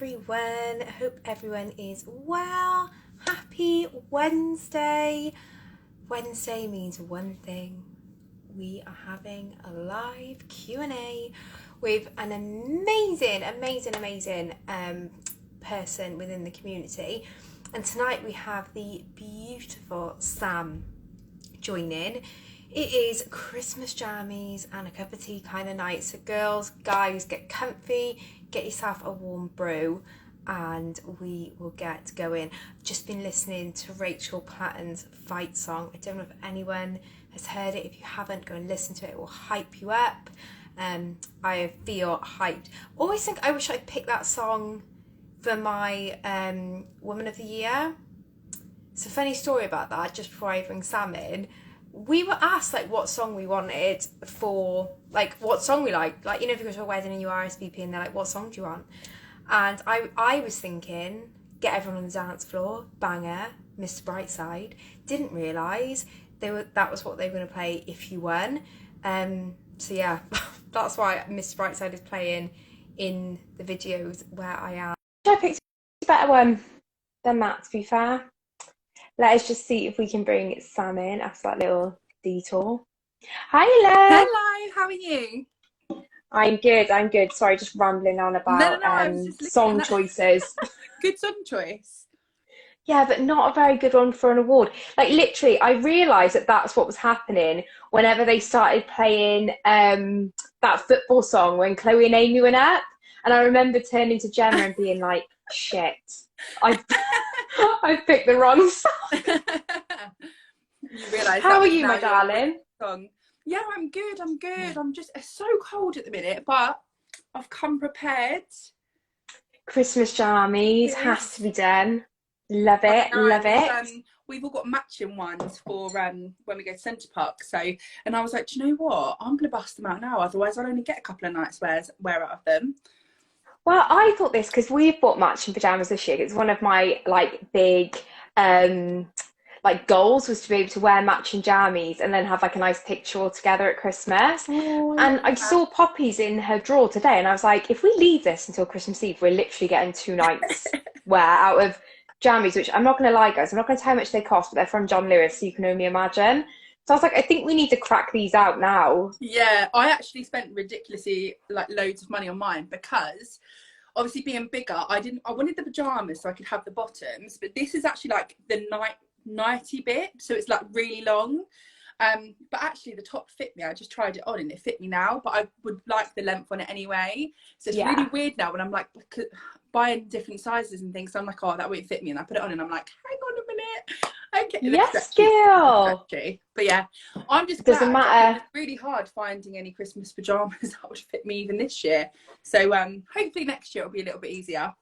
everyone. I hope everyone is well. Happy Wednesday. Wednesday means one thing. We are having a live Q&A with an amazing person within the community. And tonight we have the beautiful Sam joining. It is Christmas jammies and a cup of tea kind of night. So girls, guys, get comfy, get yourself a warm brew, and we will get going. I've just been listening to Rachel Platten's Fight song. I don't know if anyone has heard it. If you haven't, go and listen to it. It will hype you up. I feel hyped. Always think I wish I'd picked that song for my Woman of the Year. It's a funny story about that, just before I bring Sam in. We were asked what song we wanted for, what song we liked. If you go to a wedding and you RSVP and they're like, what song do you want? And I was thinking, Get Everyone on the Dance Floor, banger, Mr. Brightside. Didn't realise that was what they were going to play If You Won. So yeah, that's why Mr. Brightside is playing in the videos where I am. I picked a better one than that, to be fair. Let us just see if we can bring Sam in after that little detour. Hi, love. Hello, how are you? I'm good. Sorry, just rambling on about I was just song choices. Good song choice. Yeah, but not a very good one for an award. Literally, I realised that that's what was happening whenever they started playing that football song when Chloe and Amy went up. And I remember turning to Gemma and being like, shit, I've picked the wrong song. You realise how are you, my darling? Song. Yeah, I'm good. It's so cold at the minute, but I've come prepared. Christmas jammies has to be done. Love it. We've all got matching ones for when we go to Centre Park. And I was like, do you know what? I'm going to bust them out now. Otherwise, I'll only get a couple of nights wear out of them. Well, I thought this because we've bought matching pajamas this year. It's one of my big goals was to be able to wear matching jammies and then have a nice picture all together at Christmas. Oh, and I saw Poppy's in her drawer today, and I was like, if we leave this until Christmas Eve, we're literally getting 2 nights wear out of jammies. Which I'm not going to lie, guys, I'm not going to tell you how much they cost, but they're from John Lewis, so you can only imagine. So I was like, I think we need to crack these out now. Yeah, I actually spent ridiculously loads of money on mine because obviously being bigger, I wanted the pajamas so I could have the bottoms, but this is actually the nighty bit, so it's really long. But actually the top fit me. I just tried it on and it fit me now, but I would like the length on it anyway. So it's really weird now when I'm buying different sizes and things. So I'm like, oh, that won't fit me, and I put it on and I'm like, hang on a minute. Okay, yes, girl. But yeah, I'm just glad. Doesn't matter. It's really hard finding any Christmas pajamas that would fit me even this year. So hopefully next year it'll be a little bit easier.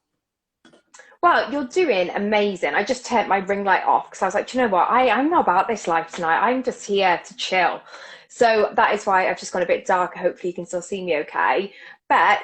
Well, you're doing amazing. I just turned my ring light off because I was like, do you know what? I'm not about this life tonight. I'm just here to chill. So that is why I've just gone a bit darker. Hopefully you can still see me okay. But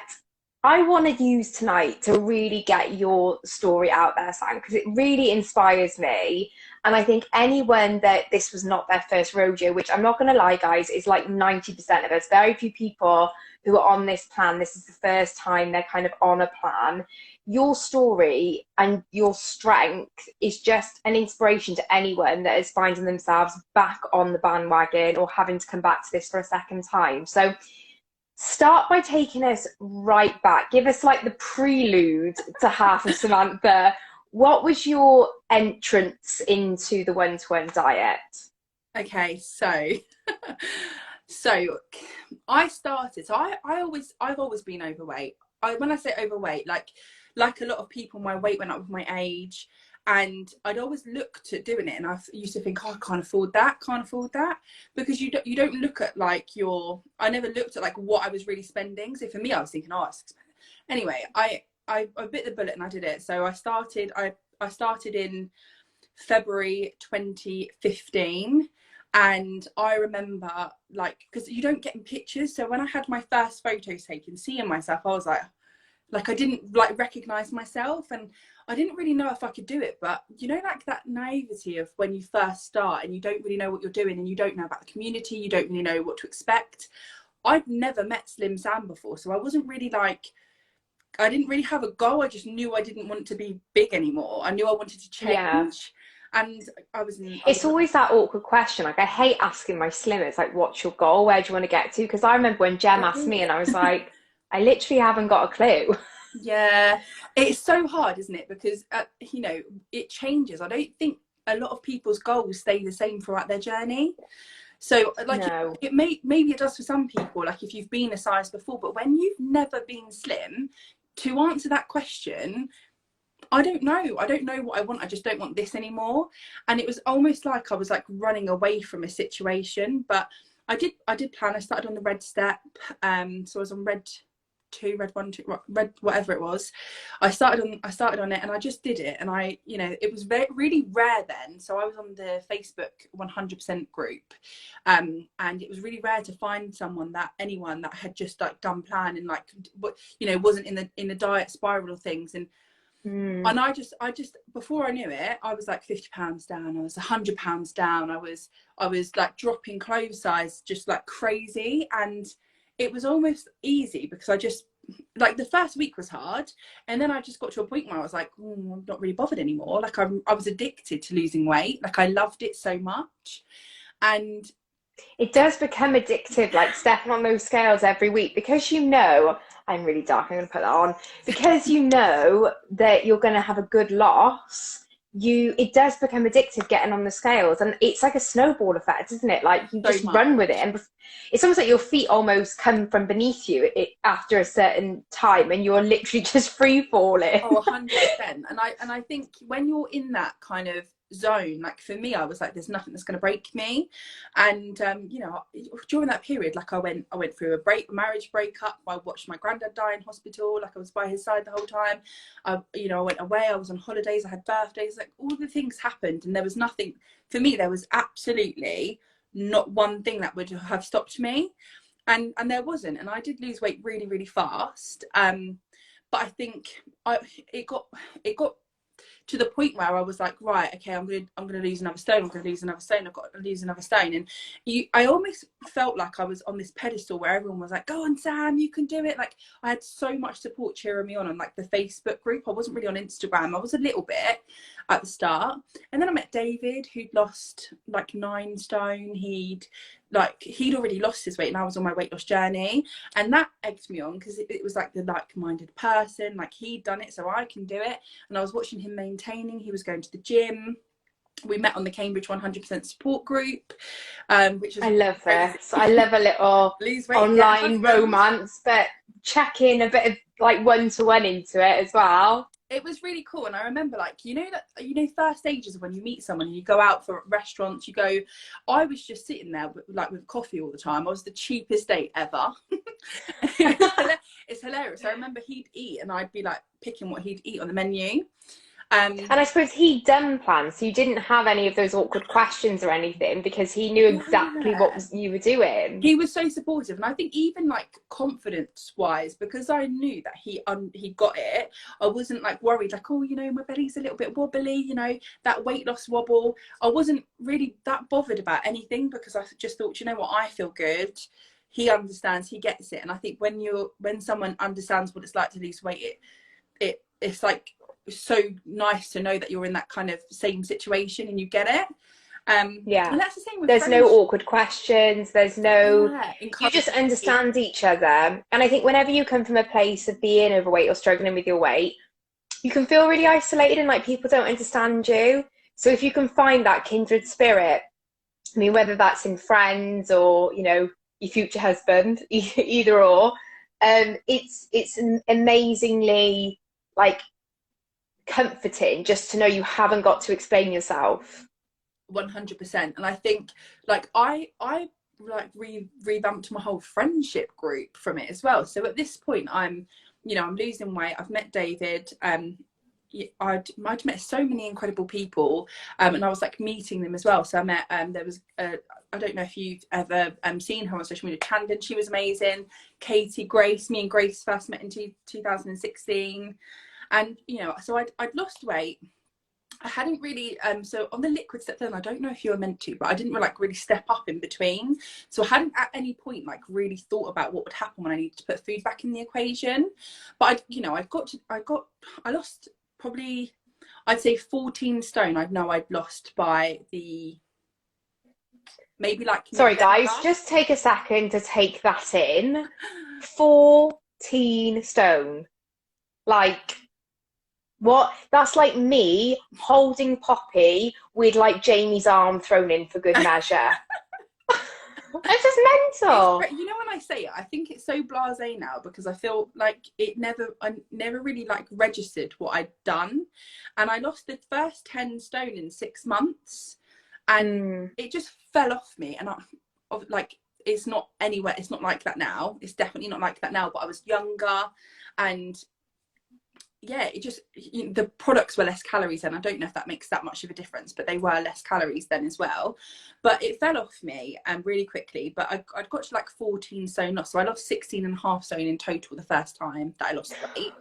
I want to use tonight to really get your story out there, Sam, because it really inspires me. And I think anyone that this was not their first rodeo, which I'm not going to lie, guys, is 90% of us. Very few people who are on this plan. This is the first time they're kind of on a plan. Your story and your strength is just an inspiration to anyone that is finding themselves back on the bandwagon or having to come back to this for a second time. So start by taking us right back. Give us the prelude to Half of Samantha. What was your entrance into the one-to-one diet? Okay, so I started. So I've always been overweight. When I say overweight, like a lot of people, my weight went up with my age, and I'd always looked at doing it, and I used to think, oh, I can't afford that, because you don't look at I never looked at what I was really spending. So for me, I was thinking, oh, it's expensive. Anyway, I bit the bullet and I did it. So I started in February 2015. And I remember because you don't get in pictures. So when I had my first photos taken, seeing myself, I was like I didn't recognize myself, and I didn't really know if I could do it. But that naivety of when you first start and you don't really know what you're doing, and you don't know about the community, you don't really know what to expect. I'd never met Slim Sam before, so I wasn't really I didn't really have a goal. I just knew I didn't want to be big anymore. I knew I wanted to change. Yeah. And I was in, It's always that awkward question. Like, I hate asking my slimmers, like, what's your goal? Where do you want to get to? Because I remember when Jem asked me, and I was like, I literally haven't got a clue. yeah, it's so hard, isn't it? Because, you know, it changes. I don't think a lot of people's goals stay the same throughout their journey. So like No. maybe it does for some people, like if you've been a size before, but when you've never been slim, to answer that question, I don't know what I want. I just don't want this anymore. And it was almost like I was like running away from a situation. But I did plan. I started on the red step. So I was on red 2, red 1, 2, red whatever it was. I started on it, and I just did it. And you know, it was really rare then. So I was on the Facebook 100% group, and it was really rare to find anyone that had just like done plan and like, you know, wasn't in the diet spiral of things. And I just before I knew it, I was like 50 pounds down. I was 100 pounds down. I was like dropping clothes size just like crazy. And it was almost easy because I just, like, the first week was hard, and then I just got to a point where I was like, I'm not really bothered anymore. Like I was addicted to losing weight. Like I loved it so much. And It does become addictive, like stepping on those scales every week, because you know, I'm really dark, I'm going to put that on, because you know that you're going to have a good loss. It does become addictive getting on the scales, and it's like a snowball effect, isn't it? Like you so just much. run with it, and it's almost like your feet almost come from beneath you after a certain time, and you're literally just free falling. Oh, 100%. And I think when you're in that kind of zone, like for me, I was like, there's nothing that's going to break me. And you know, during that period, like I went through a marriage breakup. I watched my granddad die in hospital. Like I was by his side the whole time. You know, I went away, I was on holidays, I had birthdays, like all the things happened, and there was nothing for me. There was absolutely not one thing that would have stopped me, and there wasn't. And I did lose weight really, really fast. But I think it got to the point where I was like, right, okay, I'm gonna lose another stone. I've got to lose another stone. And I almost felt like I was on this pedestal where everyone was like, go on, Sam, you can do it. Like I had so much support cheering me on like the Facebook group. I wasn't really on Instagram. I was a little bit at the start, and then I met David, who'd lost like 9 stone. He'd already lost his weight, and I was on my weight loss journey, and that egged me on because it was like the like-minded person, like he'd done it, so I can do it. And I was watching him maintaining. He was going to the gym. We met on the Cambridge 100% support group, which is, I love this. I love a little online romance, but check in a bit of like one-to-one into it as well. It was really cool. And I remember, like, you know first stages when you meet someone and you go out for restaurants, I was just sitting there with coffee all the time. I was the cheapest date ever. It's hilarious. I remember he'd eat and I'd be like picking what he'd eat on the menu. And I suppose he'd done plans, so you didn't have any of those awkward questions or anything, because he knew exactly what you were doing. He was so supportive, and I think even like confidence wise, because I knew that he got it, I wasn't like worried, like, oh, you know, my belly's a little bit wobbly, you know, that weight loss wobble. I wasn't really that bothered about anything, because I just thought, you know what, I feel good. He understands, he gets it. And I think when someone understands what it's like to lose weight, it's like so nice to know that you're in that kind of same situation and you get it. Yeah, and that's the same with there's friends. no awkward questions, there's no you just understand each other. And I think whenever you come from a place of being overweight or struggling with your weight, you can feel really isolated and like people don't understand you. So if you can find that kindred spirit, I mean, whether that's in friends or, you know, your future husband, either or, it's an amazingly like comforting just to know you haven't got to explain yourself. 100%. And I think like I like revamped my whole friendship group from it as well. So at this point I'm losing weight. I've met David. I'd met so many incredible people, and I was like meeting them as well. So I met there was I don't know if you've ever seen her on social media, Candid. She was amazing. Katie, Grace. Me and Grace first met in 2016. And, you know, so I'd lost weight, I hadn't really so on the liquid step then, I don't know if you were meant to, but I didn't like really step up in between, so I hadn't at any point like really thought about what would happen when I needed to put food back in the equation. But I lost probably, I'd say 14 stone. I'd know I'd lost by the maybe like Sorry, November. guys, just take a second to take that in. 14 stone. Like, what? That's like me holding Poppy with like Jamie's arm thrown in for good measure. It's just mental. You know, when I say it, I think it's so blasé now because I feel like I never really like registered what I'd done, and I lost the first 10 stone in 6 months, and it just fell off me. And like, it's not anywhere, it's not like that now. It's definitely not like that now. But I was younger, and yeah, it just, the products were less calories then. I don't know if that makes that much of a difference, but they were less calories then as well. But it fell off me really quickly. But I'd got to like 14 stone loss, so I lost 16 and a half stone in total the first time that I lost weight.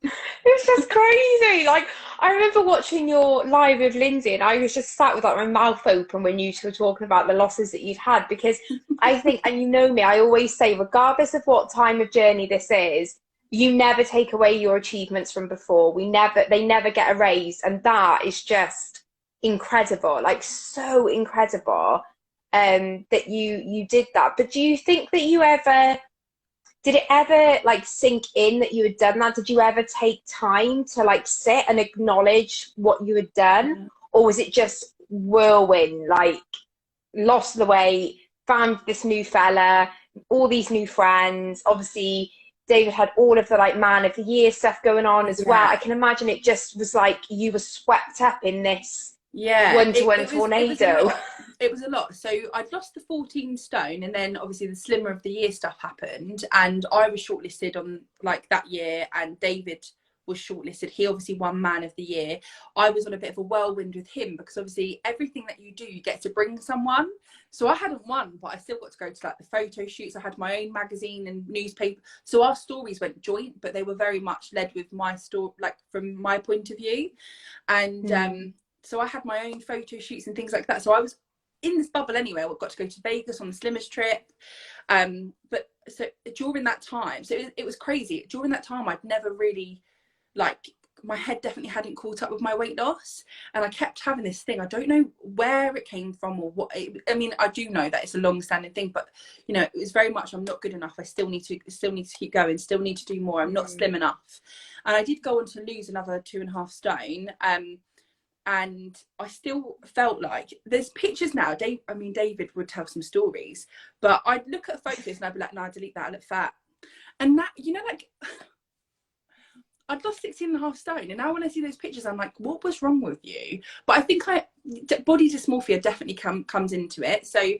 It's just crazy. Like, I remember watching your live with Lindsay, and I was just sat with like my mouth open when you two were talking about the losses that you'd had, because I think, and you know me, I always say, regardless of what time of journey this is, you never take away your achievements from before. They never get erased, and that is just incredible. Like, so incredible, that you did that. But do you think that did it ever like sink in that you had done that? Did you ever take time to like sit and acknowledge what you had done? Or was it just whirlwind, like lost the weight, found this new fella, all these new friends? Obviously, David had all of the like man of the year stuff going on as well. I can imagine it just was like you were swept up in this one-to-one tornado. It was a lot. So I'd lost the 14 stone, and then obviously the Slimmer of the Year stuff happened, and I was shortlisted on like that year, and David was shortlisted. He obviously won Man of the Year. I was on a bit of a whirlwind with him because obviously everything that you do, you get to bring someone. So I hadn't won, but I still got to go to like the photo shoots. I had my own magazine and newspaper. So our stories went joint, but they were very much led with my story, like from my point of view. And so I had my own photo shoots and things like that. So I was in this bubble anyway. I got to go to Vegas on the Slimmers trip. But so during that time, so it was crazy. During that time, I'd never really, like, my head definitely hadn't caught up with my weight loss, and I kept having this thing. I don't know where it came from or what. I mean, I do know that it's a long-standing thing, but you know, it was very much, I'm not good enough. I still need to keep going. Still need to do more. I'm not slim enough. And I did go on to lose another 2.5 stone. And I still felt like there's pictures now. David would tell some stories, but I'd look at photos and I'd be like, no, delete that. I look fat. And that, you know, like, I'd lost 16.5 stone, and now when I see those pictures, I'm like, what was wrong with you? But I think body dysmorphia definitely comes into it. So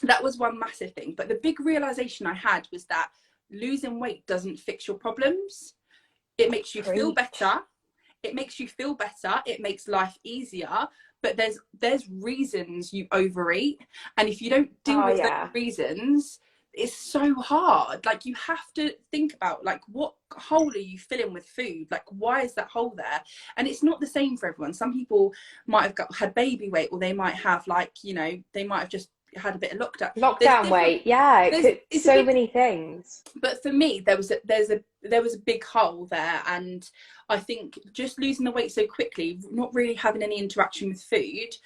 that was one massive thing. But the big realization I had was that losing weight doesn't fix your problems. It makes you feel better. It makes you feel better. It makes life easier. But there's reasons you overeat, and if you don't deal with those reasons, it's so hard. Like, you have to think about, like, what hole are you filling with food? Like, why is that hole there? And it's not the same for everyone. Some people might have had baby weight, or they might have, like, you know, they might have just had a bit of lockdown weight. So many things. But for me, there was a big hole there, and I think just losing the weight so quickly, not really having any interaction with food,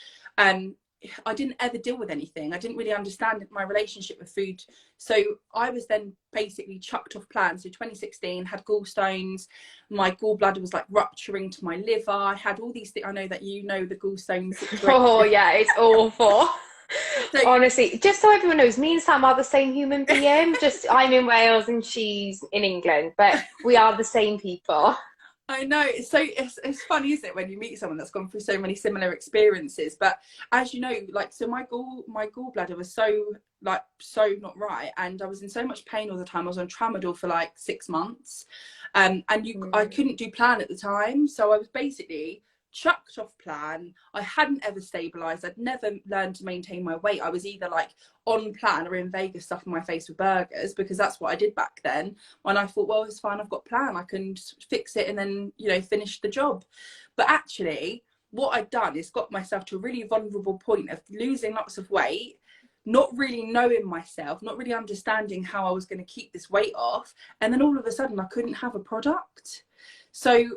I didn't ever deal with anything. I didn't really understand my relationship with food. So I was then basically chucked off plan. So 2016, had gallstones. My gallbladder was like rupturing to my liver. I had all these things. I know that you know the gallstone situation. Oh yeah, it's awful. So, honestly, just so everyone knows, me and Sam are the same human being. Just I'm in Wales and she's in England, but we are the same people. I know, it's funny, isn't it, when you meet someone that's gone through so many similar experiences. But as you know, like, so my gallbladder was so not right, and I was in so much pain all the time. I was on tramadol for like 6 months, I couldn't do plan at the time, so I was basically chucked off plan. I hadn't ever stabilized. I'd never learned to maintain my weight. I was either like on plan or in Vegas stuffing my face with burgers, because that's what I did back then, when I thought, well, it's fine, I've got plan, I can fix it and then, you know, finish the job. But actually, what I'd done is got myself to a really vulnerable point of losing lots of weight, not really knowing myself, not really understanding how I was going to keep this weight off. And then all of a sudden I couldn't have a product. So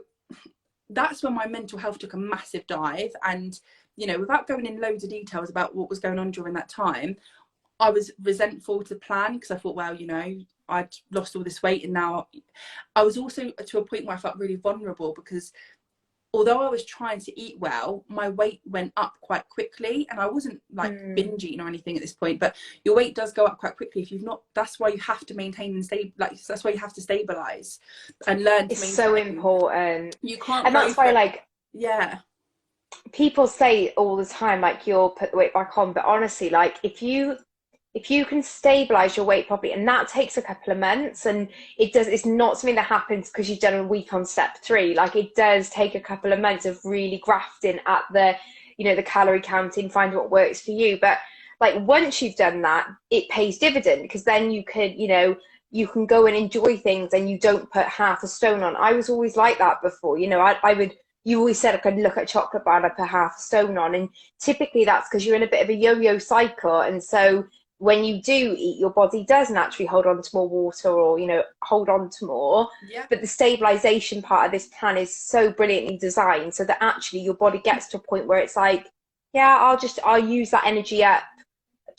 that's when my mental health took a massive dive. And, you know, without going in loads of details about what was going on during that time, I was resentful to the plan, because I thought, well, you know, I'd lost all this weight, and now I was also to a point where I felt really vulnerable, because although I was trying to eat well, my weight went up quite quickly, and I wasn't like binge eating or anything at this point, but your weight does go up quite quickly if you've not. That's why you have to maintain and stay, like, that's why you have to stabilize and learn to maintain. It's so important. You can't, and that's why, like, yeah, people say all the time, like, you'll put the weight back on, but honestly, like, if you can stabilize your weight properly, and that takes a couple of months, and it's not something that happens because you've done a week on step 3. Like, it does take a couple of months of really grafting at the, you know, the calorie counting, find what works for you. But like, once you've done that, it pays dividend, because then you could, you know, you can go and enjoy things, and you don't put half a stone on. I was always like that before, you know. I would, you always said I could look at a chocolate bar and I put half a stone on, and typically that's because you're in a bit of a yo-yo cycle. And so when you do eat, your body does naturally hold on to more water, or, you know, hold on to more. yeah. But the stabilization part of this plan is so brilliantly designed so that actually your body gets to a point where it's like, yeah, I'll use that energy up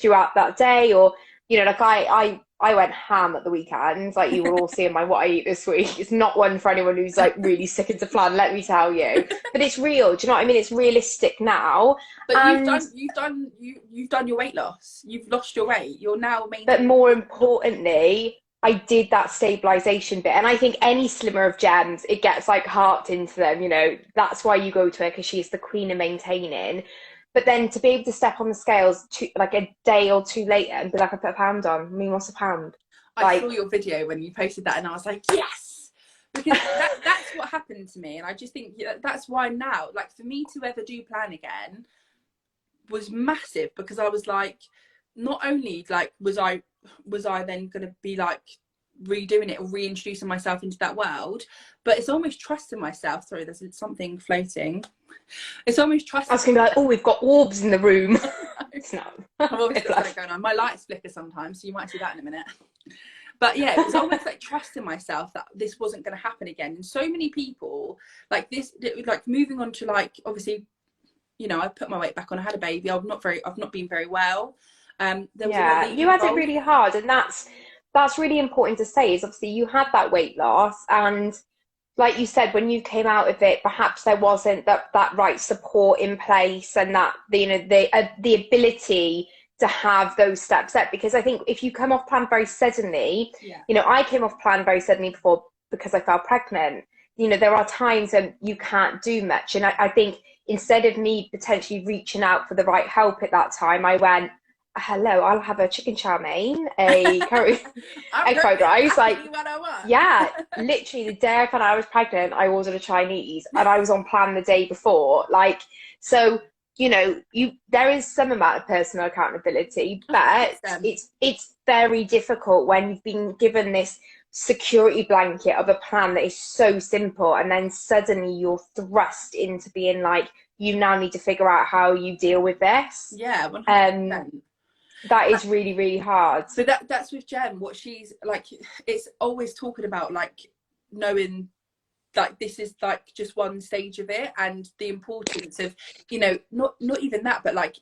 throughout that day. Or, you know, like, I went ham at the weekend, like you will all see in my what I eat this week. It's not one for anyone who's like really sticking to plan, let me tell you. But it's real. Do you know what I mean? It's realistic now. But and you've done your weight loss. You've lost your weight. You're now maintaining. But more importantly, I did that stabilization bit. And I think any slimmer of gems, it gets like heart into them, you know. That's why you go to her, because she's the queen of maintaining. But then to be able to step on the scales like a day or two later and be like, I put a pound on. I mean, what's a pound? I saw your video when you posted that, and I was like, yes, because that's what happened to me. And I just think that's why now, like, for me to ever do plan again was massive, because I was like, not only like was I then going to be like redoing it or reintroducing myself into that world, but it's almost trusting myself. Sorry, there's something floating. It's almost trusting. I was going to be like, oh, we've got orbs in the room. It's not. I've always got something going on. My lights flicker sometimes, so you might see that in a minute. But yeah, it was almost like trusting myself that this wasn't going to happen again. And so many people like this, like moving on to, like, obviously, you know, I put my weight back on. I had a baby. I've not been very well. Yeah, you had it really hard, and that's really important to say. Is obviously you had that weight loss, and like you said, when you came out of it, perhaps there wasn't that right support in place, and that the ability to have those steps up. Because I think if you come off plan very suddenly, you know, I came off plan very suddenly before because I fell pregnant. You know, there are times when you can't do much, and I think instead of me potentially reaching out for the right help at that time, I went, hello, I'll have a chicken chow mein, a curry, egg fried rice. Like, yeah, literally the day I found out I was pregnant, I ordered a Chinese, and I was on plan the day before. Like, so, you know, there is some amount of personal accountability, but it's very difficult when you've been given this security blanket of a plan that is so simple, and then suddenly you're thrust into being like, you now need to figure out how you deal with this. Yeah, 100%. That is really, really hard. So that's with Jem, what she's like, it's always talking about, like, knowing like this is like just one stage of it, and the importance of, you know, not even that, but like,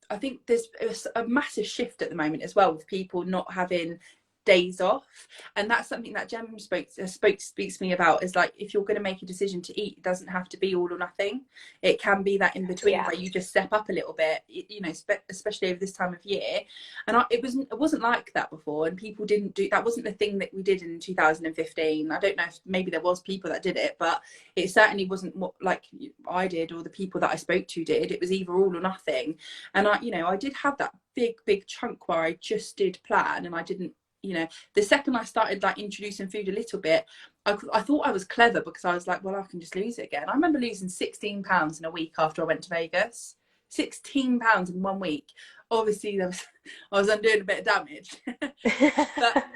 I think there's a massive shift at the moment as well with people not having days off, and that's something that Jem speaks to me about, is like, if you're going to make a decision to eat, it doesn't have to be all or nothing. It can be that in between where you just step up a little bit, you know, especially over this time of year. And it wasn't like that before, and people didn't do that. Wasn't the thing that we did in 2015. I don't know if maybe there was people that did it, but it certainly wasn't what like I did or the people that I spoke to did. It was either all or nothing. And I did have that big chunk where I just did plan, and I didn't, you know, the second I started like introducing food a little bit, I thought I was clever, because I was like, well, I can just lose it again. I remember losing 16 pounds in a week after I went to Vegas. 16 pounds in 1 week. Obviously I was undoing a bit of damage. But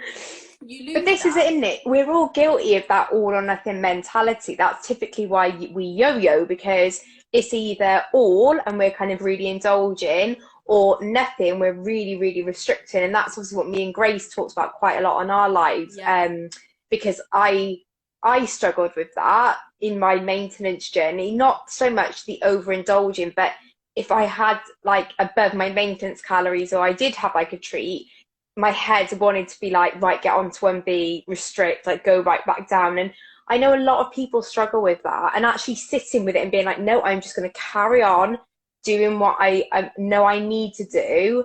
You But lose this is that. it, isn't it? We're all guilty of that all or nothing mentality. That's typically why we yo-yo, because it's either all and we're kind of really indulging, or nothing, we're really, really restricting. And that's obviously what me and Grace talks about quite a lot on our lives. Yeah. Because I struggled with that in my maintenance journey, not so much the overindulging, but if I had like above my maintenance calories or I did have like a treat, my head wanted to be like, right, get on to 1B, restrict, like go right back down. And I know a lot of people struggle with that, and actually sitting with it and being like, no, I'm just going to carry on doing what I know I need to do.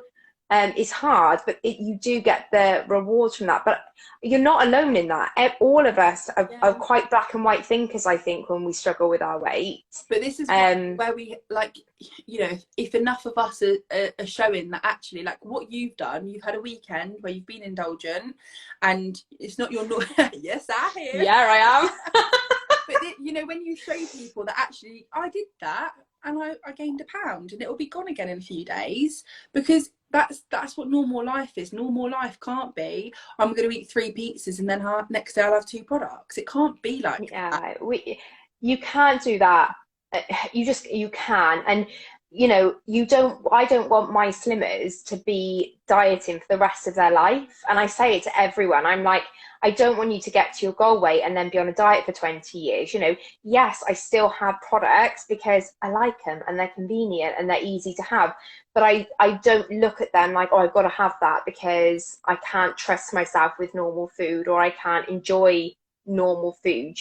Is hard, but you do get the rewards from that. But you're not alone in that. All of us are Yeah. quite black and white thinkers, I think, when we struggle with our weight. But this is where we, like, you know, if enough of us are showing that actually, like what you've done, you've had a weekend where you've been indulgent, and it's not your yes, I hear. Yeah, I am. But you know, when you show people that actually I did that and I gained a pound, and it will be gone again in a few days, because that's what normal life is. Normal life can't be, I'm going to eat 3 pizzas and then next day I'll have 2 products. It can't be like that. Yeah, you can't do that. You can. And I don't want my slimmers to be dieting for the rest of their life. And I say it to everyone. I'm like, I don't want you to get to your goal weight and then be on a diet for 20 years. Yes, I still have products because I like them and they're convenient and they're easy to have. But I don't look at them like, oh, I've got to have that because I can't trust myself with normal food, or I can't enjoy normal food.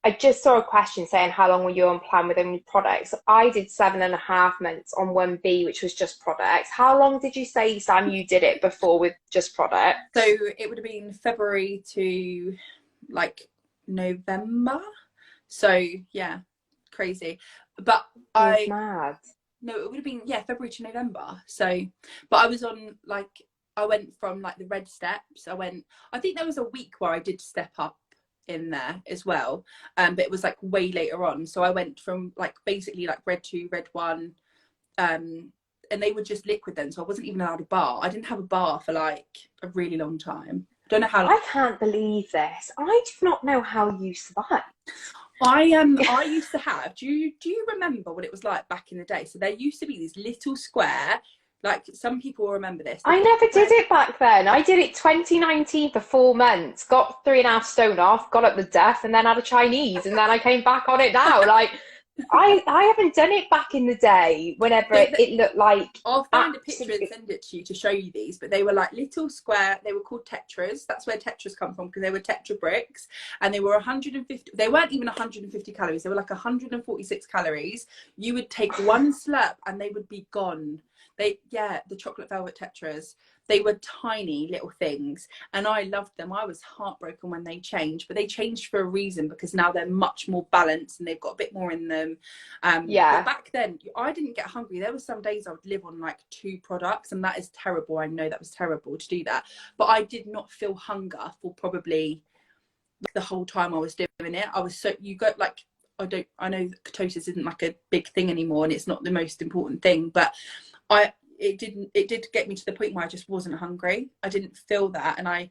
I just saw a question saying, how long were you on plan with only products? I did 7.5 months on 1B, which was just products. How long did you say, Sam, you did it before with just products? So it would have been February to like November. So yeah, crazy. But It's mad. no, it would have been, yeah, February to November. So, but I was on, like, I went from like the red steps. I think there was a week where I did step up in there as well, but it was like way later on. So I went from like basically like red 2, red 1, and they were just liquid then, so I wasn't even allowed a bar. I didn't have a bar for like a really long time. I don't know how long. I can't believe this. I do not know how you survived. I used to have, do you remember what it was like back in the day? So there used to be these little square, like some people will remember this. I never did it back then. I did it 2019 for 4 months, got 3.5 stone off, got up the death, and then had a Chinese, and then I came back on it now. Like, I haven't done it back in the day, whenever it looked like... I'll find a picture and send it to you to show you these, but they were like little square, they were called tetras. That's where tetras come from, because they were tetra bricks, and they were 150, they weren't even 150 calories, they were like 146 calories. You would take one slurp and they would be gone. The chocolate velvet tetras, they were tiny little things, and I loved them. I was heartbroken when they changed, but they changed for a reason, because now they're much more balanced and they've got a bit more in them. But back then I didn't get hungry. There were some days I would live on like 2 products, and that is terrible. I know that was terrible to do that, but I did not feel hunger for probably the whole time I was doing it. I was so, you go like, I know ketosis isn't like a big thing anymore, and it's not the most important thing, but it did get me to the point where I just wasn't hungry. I didn't feel that, and I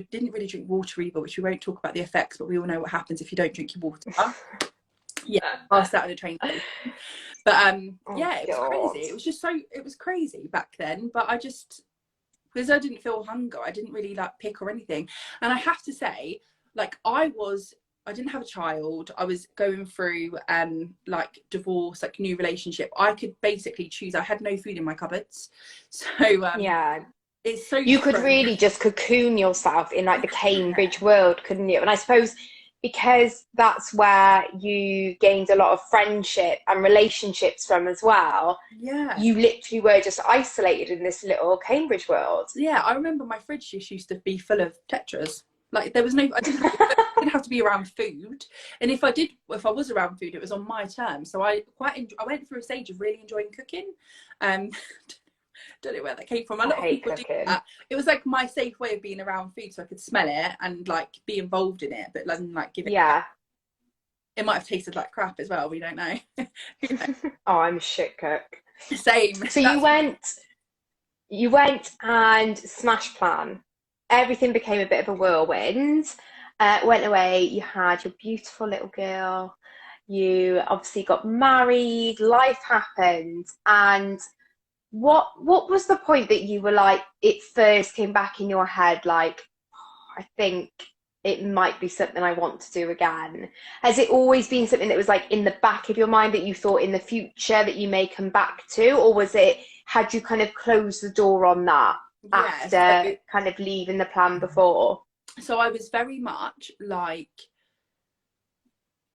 didn't really drink water either, which we won't talk about the effects, but we all know what happens if you don't drink your water. Passed out in a train station. But it was crazy. It was just it was crazy back then. But because I didn't feel hunger, I didn't really like pick or anything. And I have to say, like, I didn't have a child. I was going through like divorce, like new relationship. I could basically choose. I had no food in my cupboards. So it's so you different. could really just cocoon yourself in like the Cambridge world, couldn't you? And I suppose because that's where you gained a lot of friendship and relationships from as well. Yeah. You literally were just isolated in this little Cambridge world. Yeah, I remember my fridge just used to be full of tetras. Like there was no, I didn't have to be around food, and if I was around food, it was on my terms. So I went through a stage of really enjoying cooking. Don't know where that came from. A lot of people do that. It was like my safe way of being around food, so I could smell it and like be involved in it, but then like give it. Yeah. It might have tasted like crap as well. We don't know. Oh, I'm a shit cook. Same. So you went and smash plan. everything became a bit of a whirlwind. Went away, you had your beautiful little girl, you obviously got married, life happened, and what was the point that you were like, it first came back in your head, like, I think it might be something I want to do again? Has it always been something that was like in the back of your mind that you thought in the future that you may come back to, or was it, had you kind of closed the door on that Yes. after kind of leaving the plan before? So I was very much like,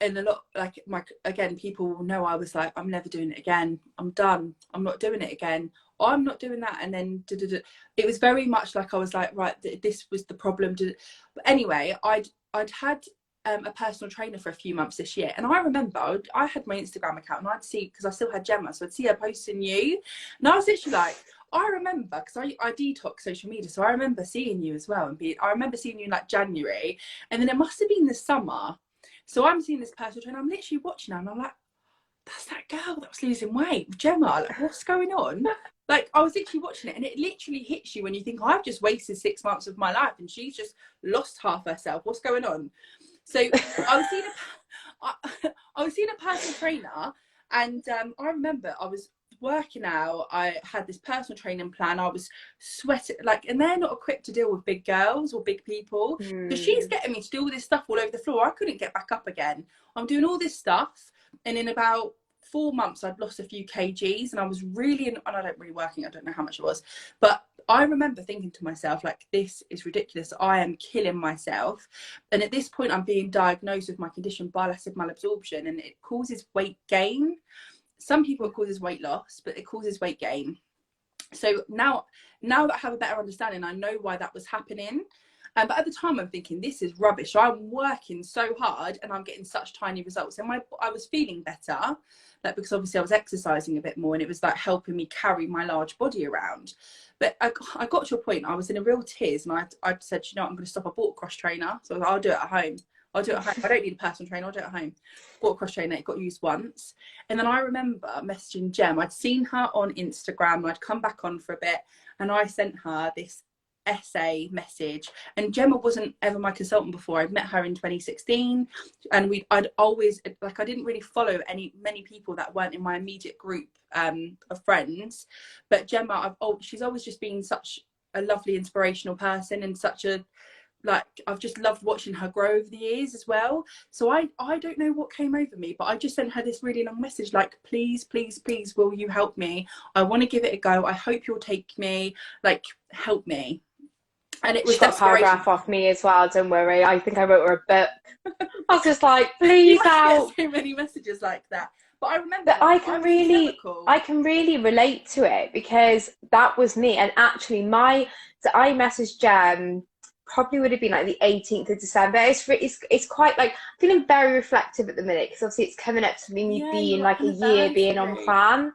and a lot like again, people will know I was like, I'm never doing it again. I'm done. I'm not doing it again. Or I'm not doing that. And then it was very much like I was like, right, this was the problem. But anyway, I'd had a personal trainer for a few months this year, and I remember I had my Instagram account, and I'd see, because I still had Gemma, so I'd see her posting you, and I was literally like, I remember, because I detox social media, so I remember seeing you as well, and I remember seeing you in like January, and then it must have been the summer. So I'm seeing this personal trainer, I'm literally watching her, and I'm like, that's that girl that was losing weight, Gemma, like, what's going on? Like, I was literally watching it, and it literally hits you when you think, I've just wasted 6 months of my life, and she's just lost half herself. What's going on? So I was seeing a personal trainer, and I remember I was working out. I had this personal training plan. I was sweating, like, and they're not equipped to deal with big girls or big people. So she's getting me to do all this stuff all over the floor. I couldn't get back up again. I'm doing all this stuff, and in about 4 months, I'd lost a few kgs, and I was really, and I don't really working. I don't know how much it was, but I remember thinking to myself, like, this is ridiculous. I am killing myself. And at this point, I'm being diagnosed with my condition, bile acid malabsorption, and it causes weight gain. Some people, it causes weight loss, but it causes weight gain. So now that I have a better understanding, I know why that was happening. But at the time, I'm thinking, this is rubbish. I'm working so hard and I'm getting such tiny results. And I was feeling better, like, because obviously I was exercising a bit more, and it was like helping me carry my large body around. But I got to a point, I was in a real tears, and I said, you know what, I'm going to stop. I bought a cross trainer. So I'll do it at home. I don't need a personal trainer. I'll do it at home. Bought a cross trainer. It got used once. And then I remember messaging Gem. I'd seen her on Instagram, and I'd come back on for a bit, and I sent her this essay message. And Gemma wasn't ever my consultant before. I'd met her in 2016, and I'd always, like, I didn't really follow many people that weren't in my immediate group of friends. But Gemma, she's always just been such a lovely, inspirational person, and such a, like, I've just loved watching her grow over the years as well. So I don't know what came over me, but I just sent her this really long message, like, please, please, please, will you help me? I want to give it a go. I hope you'll take me, like, help me. And it was a paragraph off me as well, don't worry. I think I wrote her a book. I was just like, please help. So many messages like that. But I remember that I can really relate to it, because that was me. And actually so I messaged Jem, probably would have been like the 18th of December. It's quite like, I'm feeling very reflective at the minute, because obviously it's coming up to me being like a year being on plan.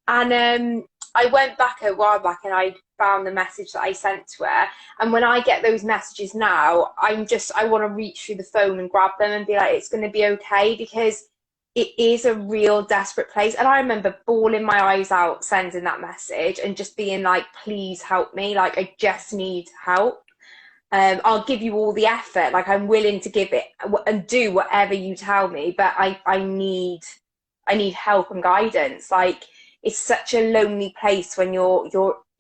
And I went back a while back, and I found the message that I sent to her. And when I get those messages now, I want to reach through the phone and grab them and be like, it's going to be okay, because it is a real desperate place. And I remember bawling my eyes out sending that message and just being like, please help me. Like, I just need help. I'll give you all the effort. Like, I'm willing to give it and do whatever you tell me, but I need help and guidance. Like, it's such a lonely place when you're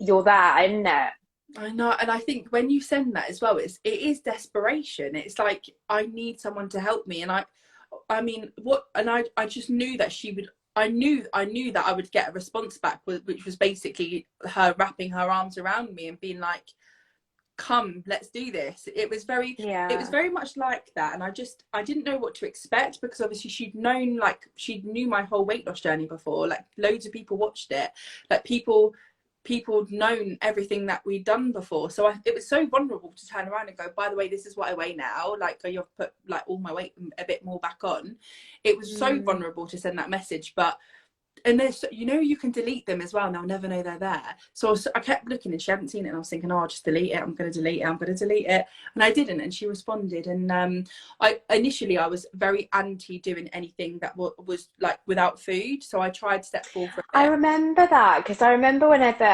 there, isn't it? I know. And I think when you send that as well, it is desperation. It's like, I need someone to help me. And I mean, I just knew that she would, I knew that I would get a response back, which was basically her wrapping her arms around me and being like, come, let's do this. It was very much like that. And I didn't know what to expect, because obviously she knew my whole weight loss journey before. Like, loads of people watched it, like people known everything that we'd done before. So it was so vulnerable to turn around and go, by the way, this is what I weigh now, like, you've put like all my weight a bit more back on. It was so vulnerable to send that message. But and there's, you know, you can delete them as well and they'll never know they're there. So I kept looking and she hadn't seen it, and I was thinking, oh, I'll just delete it, I'm going to delete it, I'm going to delete it. And I didn't, and she responded. And I was very anti doing anything that was like without food, so I tried step 4 for a I bit. remember that because I remember whenever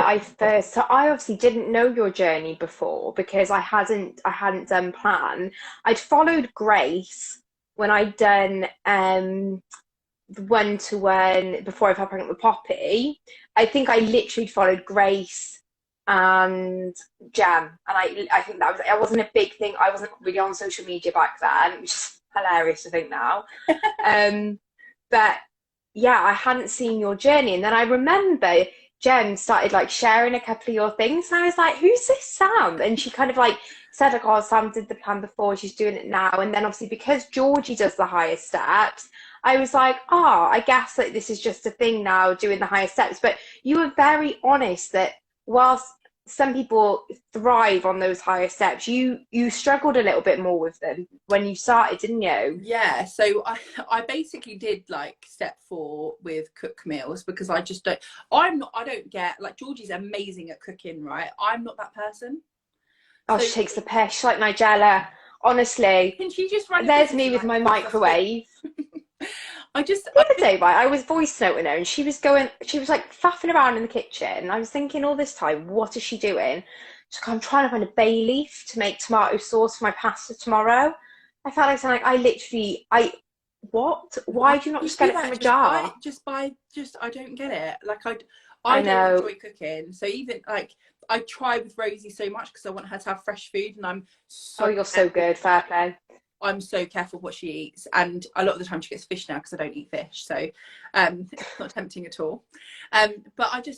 so I obviously didn't know your journey before because I hadn't done plan. I'd followed Grace when I'd done the one-to-one before I fell pregnant with Poppy. I think I literally followed Grace and Jam, and I think that was I wasn't a big thing. I wasn't really on social media back then, which is hilarious to think now. But yeah, I hadn't seen your journey. And then I remember Jen started like sharing a couple of your things. And I was like, who's this Sam? And she kind of like said, like, oh, Sam did the plan before, she's doing it now. And then obviously because Georgie does the higher steps, I was like, oh, I guess that this is just a thing now, doing the higher steps. But you were very honest that whilst some people thrive on those higher steps, you struggled a little bit more with them when you started, didn't you? Yeah, so I basically did like step 4 with cook meals because I just don't, I don't get, like, Georgie's amazing at cooking, right? I'm not that person. Oh, So she takes the piss. She's like Nigella. Honestly, can she just run a there's business me and with I my can just sit? microwave. The I other day, right, I was voice noting her and she was like faffing around in the kitchen. And I was thinking all this time, what is she doing? She's like, I'm trying to find a bay leaf to make tomato sauce for my pasta tomorrow. I felt like saying, like, what? why Why do you not do you just get do it from that? a jar? Just I don't get it. Like I I don't know. enjoy cooking, so even like I try with Rosie so much because I want her to have fresh food, and Oh, you're so good. Fair play. I'm so careful what she eats, and a lot of the time she gets fish now because I don't eat fish, so it's not tempting at all. But I did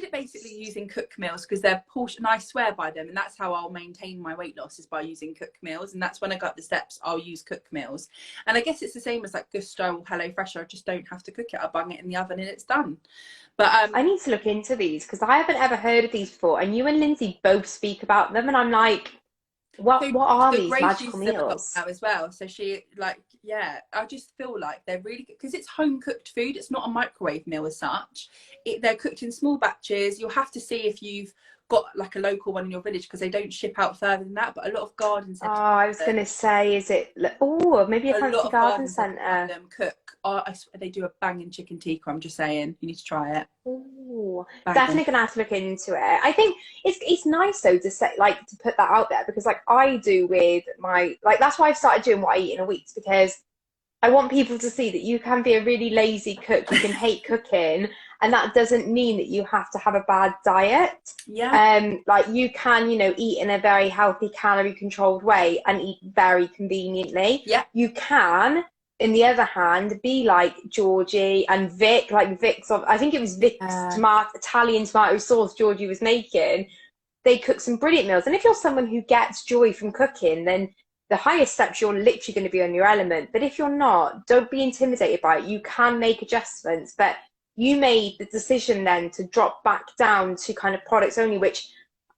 it basically using cook meals because they're portion, and I swear by them, and that's how I'll maintain my weight loss, is by using cook meals. And that's when I got the steps, I'll use cook meals. And I guess it's the same as like Gusto or Hello Fresh. I just don't have to cook it. I bung it in the oven and it's done. But I need to look into these because I haven't ever heard of these before. And you and Lindsay both speak about them, and I'm like, so, what are so these Grace magical uses them a lot meals? now as well. So she, like, yeah, I just feel like they're really good because it's home cooked food. It's not a microwave meal as such. They're cooked in small batches. You'll have to see if you've got like a local one in your village because they don't ship out further than that. But a lot of garden Oh, centres, I was gonna say, is it? Oh, maybe a a lot fancy of garden garden centres have centre. them cook. Oh, I swear they do a banging chicken tikka. I'm just saying, you need to try it. Oh, Banging. definitely gonna have to look into it. I think it's nice though to say, like, to put that out there because like I do with my, like, that's why I've started doing what I eat in a week because I want people to see that you can be a really lazy cook. You can hate cooking, and that doesn't mean that you have to have a bad diet. Yeah, Like you can, eat in a very healthy, calorie controlled way and eat very conveniently. yeah. You can, in the other hand, be like Georgie and Vic, like Vic's of, I think it was Vic's Uh, tomato, Italian tomato sauce Georgie was making. They cook some brilliant meals. And if you're someone who gets joy from cooking, then the highest steps, you're literally going to be on your element. But if you're not, don't be intimidated by it. You can make adjustments. But you made the decision then to drop back down to kind of products only, which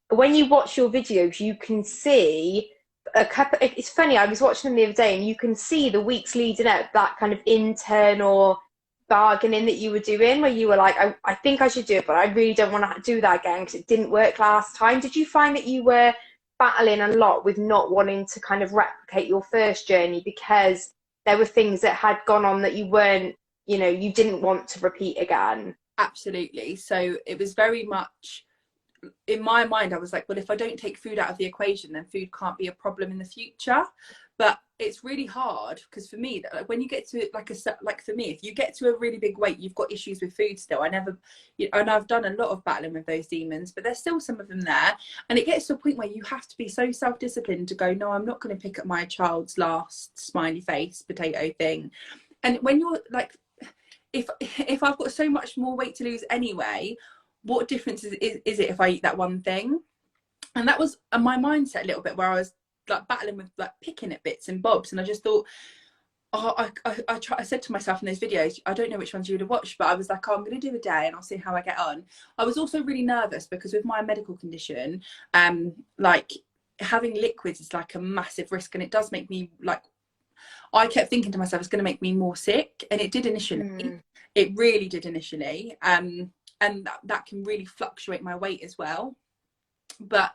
when you watch your videos, you can see a couple. It's funny, I was watching them the other day, and you can see the weeks leading up that kind of internal bargaining that you were doing, where you were like, I think I should do it, but I really don't want to do that again because it didn't work last time. Did you find that you were battling a lot with not wanting to kind of replicate your first journey because there were things that had gone on that you weren't, you didn't want to repeat again? absolutely. So it was very much in my mind. I was like, well, if I don't take food out of the equation, then food can't be a problem in the future. But it's really hard because for me, like, when you get to like for me, if you get to a really big weight, you've got issues with food still. And I've done a lot of battling with those demons, but there's still some of them there. And it gets to a point where you have to be so self-disciplined to go, no, I'm not going to pick up my child's last smiley face potato thing. And when you're like, if I've got so much more weight to lose anyway, what difference is it if I eat that one thing? And that was my mindset a little bit, where I was like battling with like picking at bits and bobs. And I just thought, oh, I said to myself in those videos, I don't know which ones you would have watched, but I was like, oh, I'm going to do a day and I'll see how I get on. I was also really nervous because with my medical condition, like having liquids is like a massive risk, and it does make me like, I kept thinking to myself, it's going to make me more sick, and it did initially. It really did initially. And that can really fluctuate my weight as well. But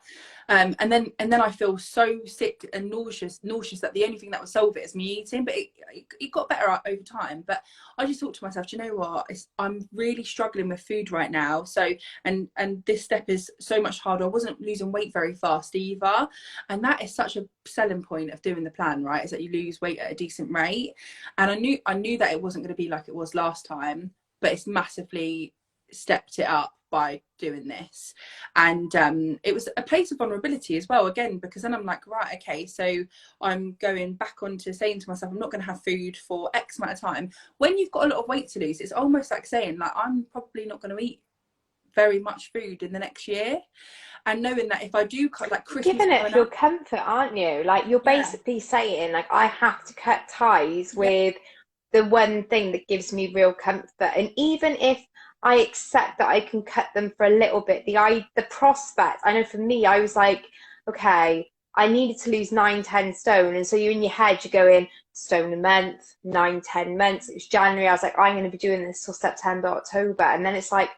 and then I feel so sick and nauseous that the only thing that would solve it is me eating. But it got better over time. But I just thought to myself, do you know what, I'm really struggling with food right now, so and this step is so much harder. I wasn't losing weight very fast either, and that is such a selling point of doing the plan, right, is that you lose weight at a decent rate. And I knew that it wasn't going to be like it was last time, but it's massively stepped it up by doing this. And it was a place of vulnerability as well, again, because then I'm like, right, okay, so I'm going back onto saying to myself, I'm not going to have food for X amount of time. When you've got a lot of weight to lose, it's almost like saying, like, I'm probably not going to eat very much food in the next year. And knowing that if I do cut, like, Christmas, giving it for your comfort, aren't you? Like, you're basically saying, like, I have to cut ties with the one thing that gives me real comfort. And even if I accept that I can cut them for a little bit, the prospect, I know for me, I was like, okay, I needed to lose 9-10 stone. And so you're in your head, you're going, stone a month, 9-10 months. It was January. I was like, I'm going to be doing this till September, October. And then it's like,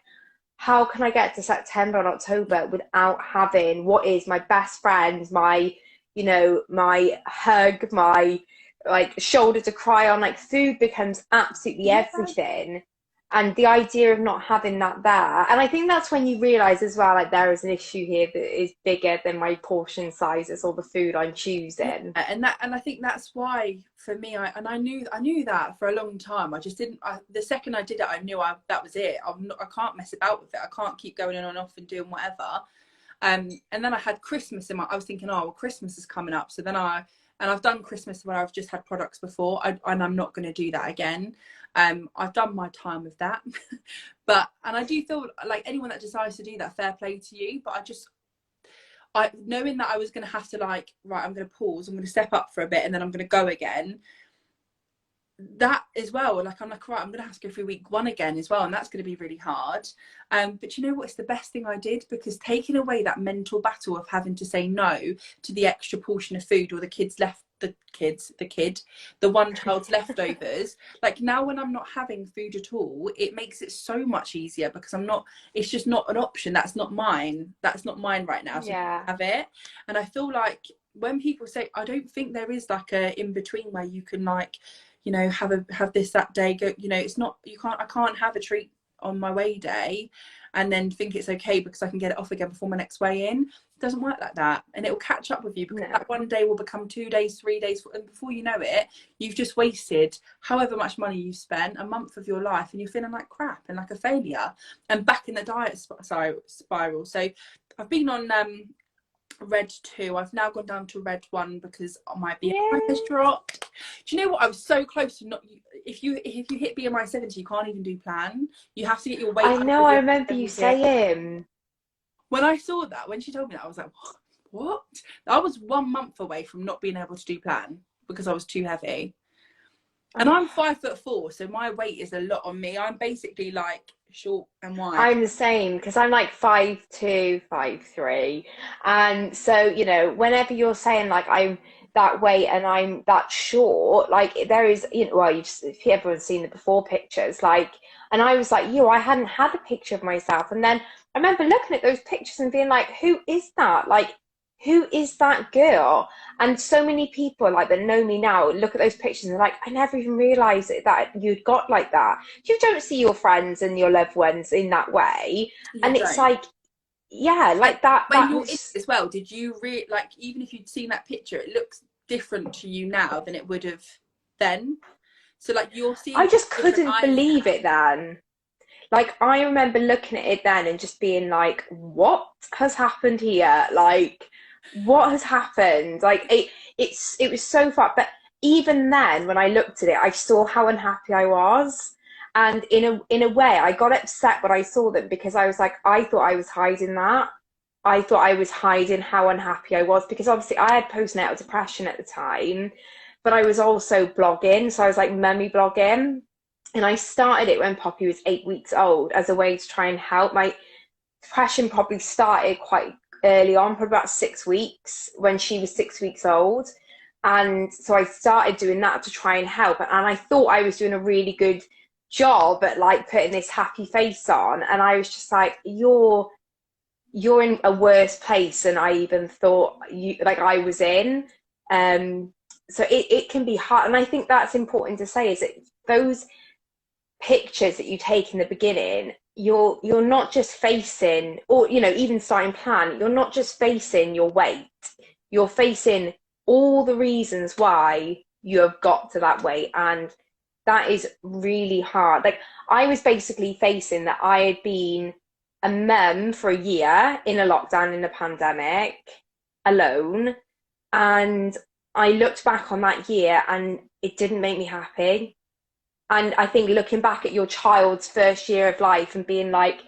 how can I get to September and October without having what is my best friend, my, you know, my hug, my like shoulder to cry on? Like, food becomes absolutely everything. And the idea of not having that there, and I think that's when you realize as well, like, there is an issue here that is bigger than my portion sizes or the food I'm choosing. And I think that's why for me, I knew that for a long time. I just didn't. The second I did it, I knew that was it. I can't mess about with it. I can't keep going on and off and doing whatever. And then I had Christmas I was thinking, oh well, Christmas is coming up, so then I've done Christmas where I've just had products before, and I'm not going to do that again. I've done my time with that. And I do feel like anyone that decides to do that, fair play to you. But knowing that I was going to have to, like, right, I'm going to pause, I'm going to step up for a bit, and then I'm going to go again. That as well, like, I'm like, right, I'm going to have to go through week 1 again as well, and that's going to be really hard. But you know what, it's the best thing I did, because taking away that mental battle of having to say no to the extra portion of food, or the one child's leftovers, like, now when I'm not having food at all, it makes it so much easier, because it's just not an option. That's not mine right now, so I have it. And I feel like when people say, I don't think there is like a in between where you can, like, you know, have this that day, go, you know, it's not, I can't have a treat on my weigh day and then think it's okay because I can get it off again before my next weigh in. It doesn't work like that, and it will catch up with you, because that one day will become 2 days, 3 days, and before you know it, you've just wasted however much money you've spent, a month of your life, and you're feeling like crap and like a failure and back in the diet spiral. So I've been on red 2. I've now gone down to red 1 because my BMI has dropped. Do you know what, I was so close to not. If you hit BMI 70, you can't even do plan. You have to get your weight. I know, I remember you saying. When I saw that, when she told me that, I was like, what? I was 1 month away from not being able to do plan because I was too heavy. And I'm 5'4", so my weight is a lot on me. I'm basically like short and wide. I'm the same, because I'm like 5'2", 5'3", and so, you know, whenever you're saying like I'm that weight and I'm that short, like, there is, you know, well, if everyone's seen the before pictures, like, and I was like, I hadn't had a picture of myself, and then I remember looking at those pictures and being like, who is that? Like, who is that girl? And so many people, like, that know me now look at those pictures and they're like, I never even realized that you'd got like that. You don't see your friends and your loved ones in that way. It's like, like that. When you're in as well, did you like, even if you'd seen that picture, it looks different to you now than it would have then? So like, you're seeing, I just couldn't believe it then. Like, I remember looking at it then and just being like, what has happened here? Like, what has happened? Like, it was so far. But even then, when I looked at it, I saw how unhappy I was. And in a way, I got upset when I saw them, because I was like, I thought I was hiding that. I thought I was hiding how unhappy I was, because obviously I had postnatal depression at the time, but I was also blogging. So I was like mummy blogging. And I started it when Poppy was 8 weeks old as a way to try and help. My depression probably started quite early on, probably about 6 weeks, when she was 6 weeks old. And so I started doing that to try and help. And I thought I was doing a really good job at like putting this happy face on, and I was just like, you're in a worse place than I even thought you like I was in. So it can be hard, and I think that's important to say is that those pictures that you take in the beginning, you're not just facing, or you know, even starting plan, you're not just facing your weight, you're facing all the reasons why you have got to that weight, and that is really hard. Like I was basically facing that I had been a mum for a year in a lockdown in a pandemic alone, and I looked back on that year and it didn't make me happy. And I think looking back at your child's first year of life and being like,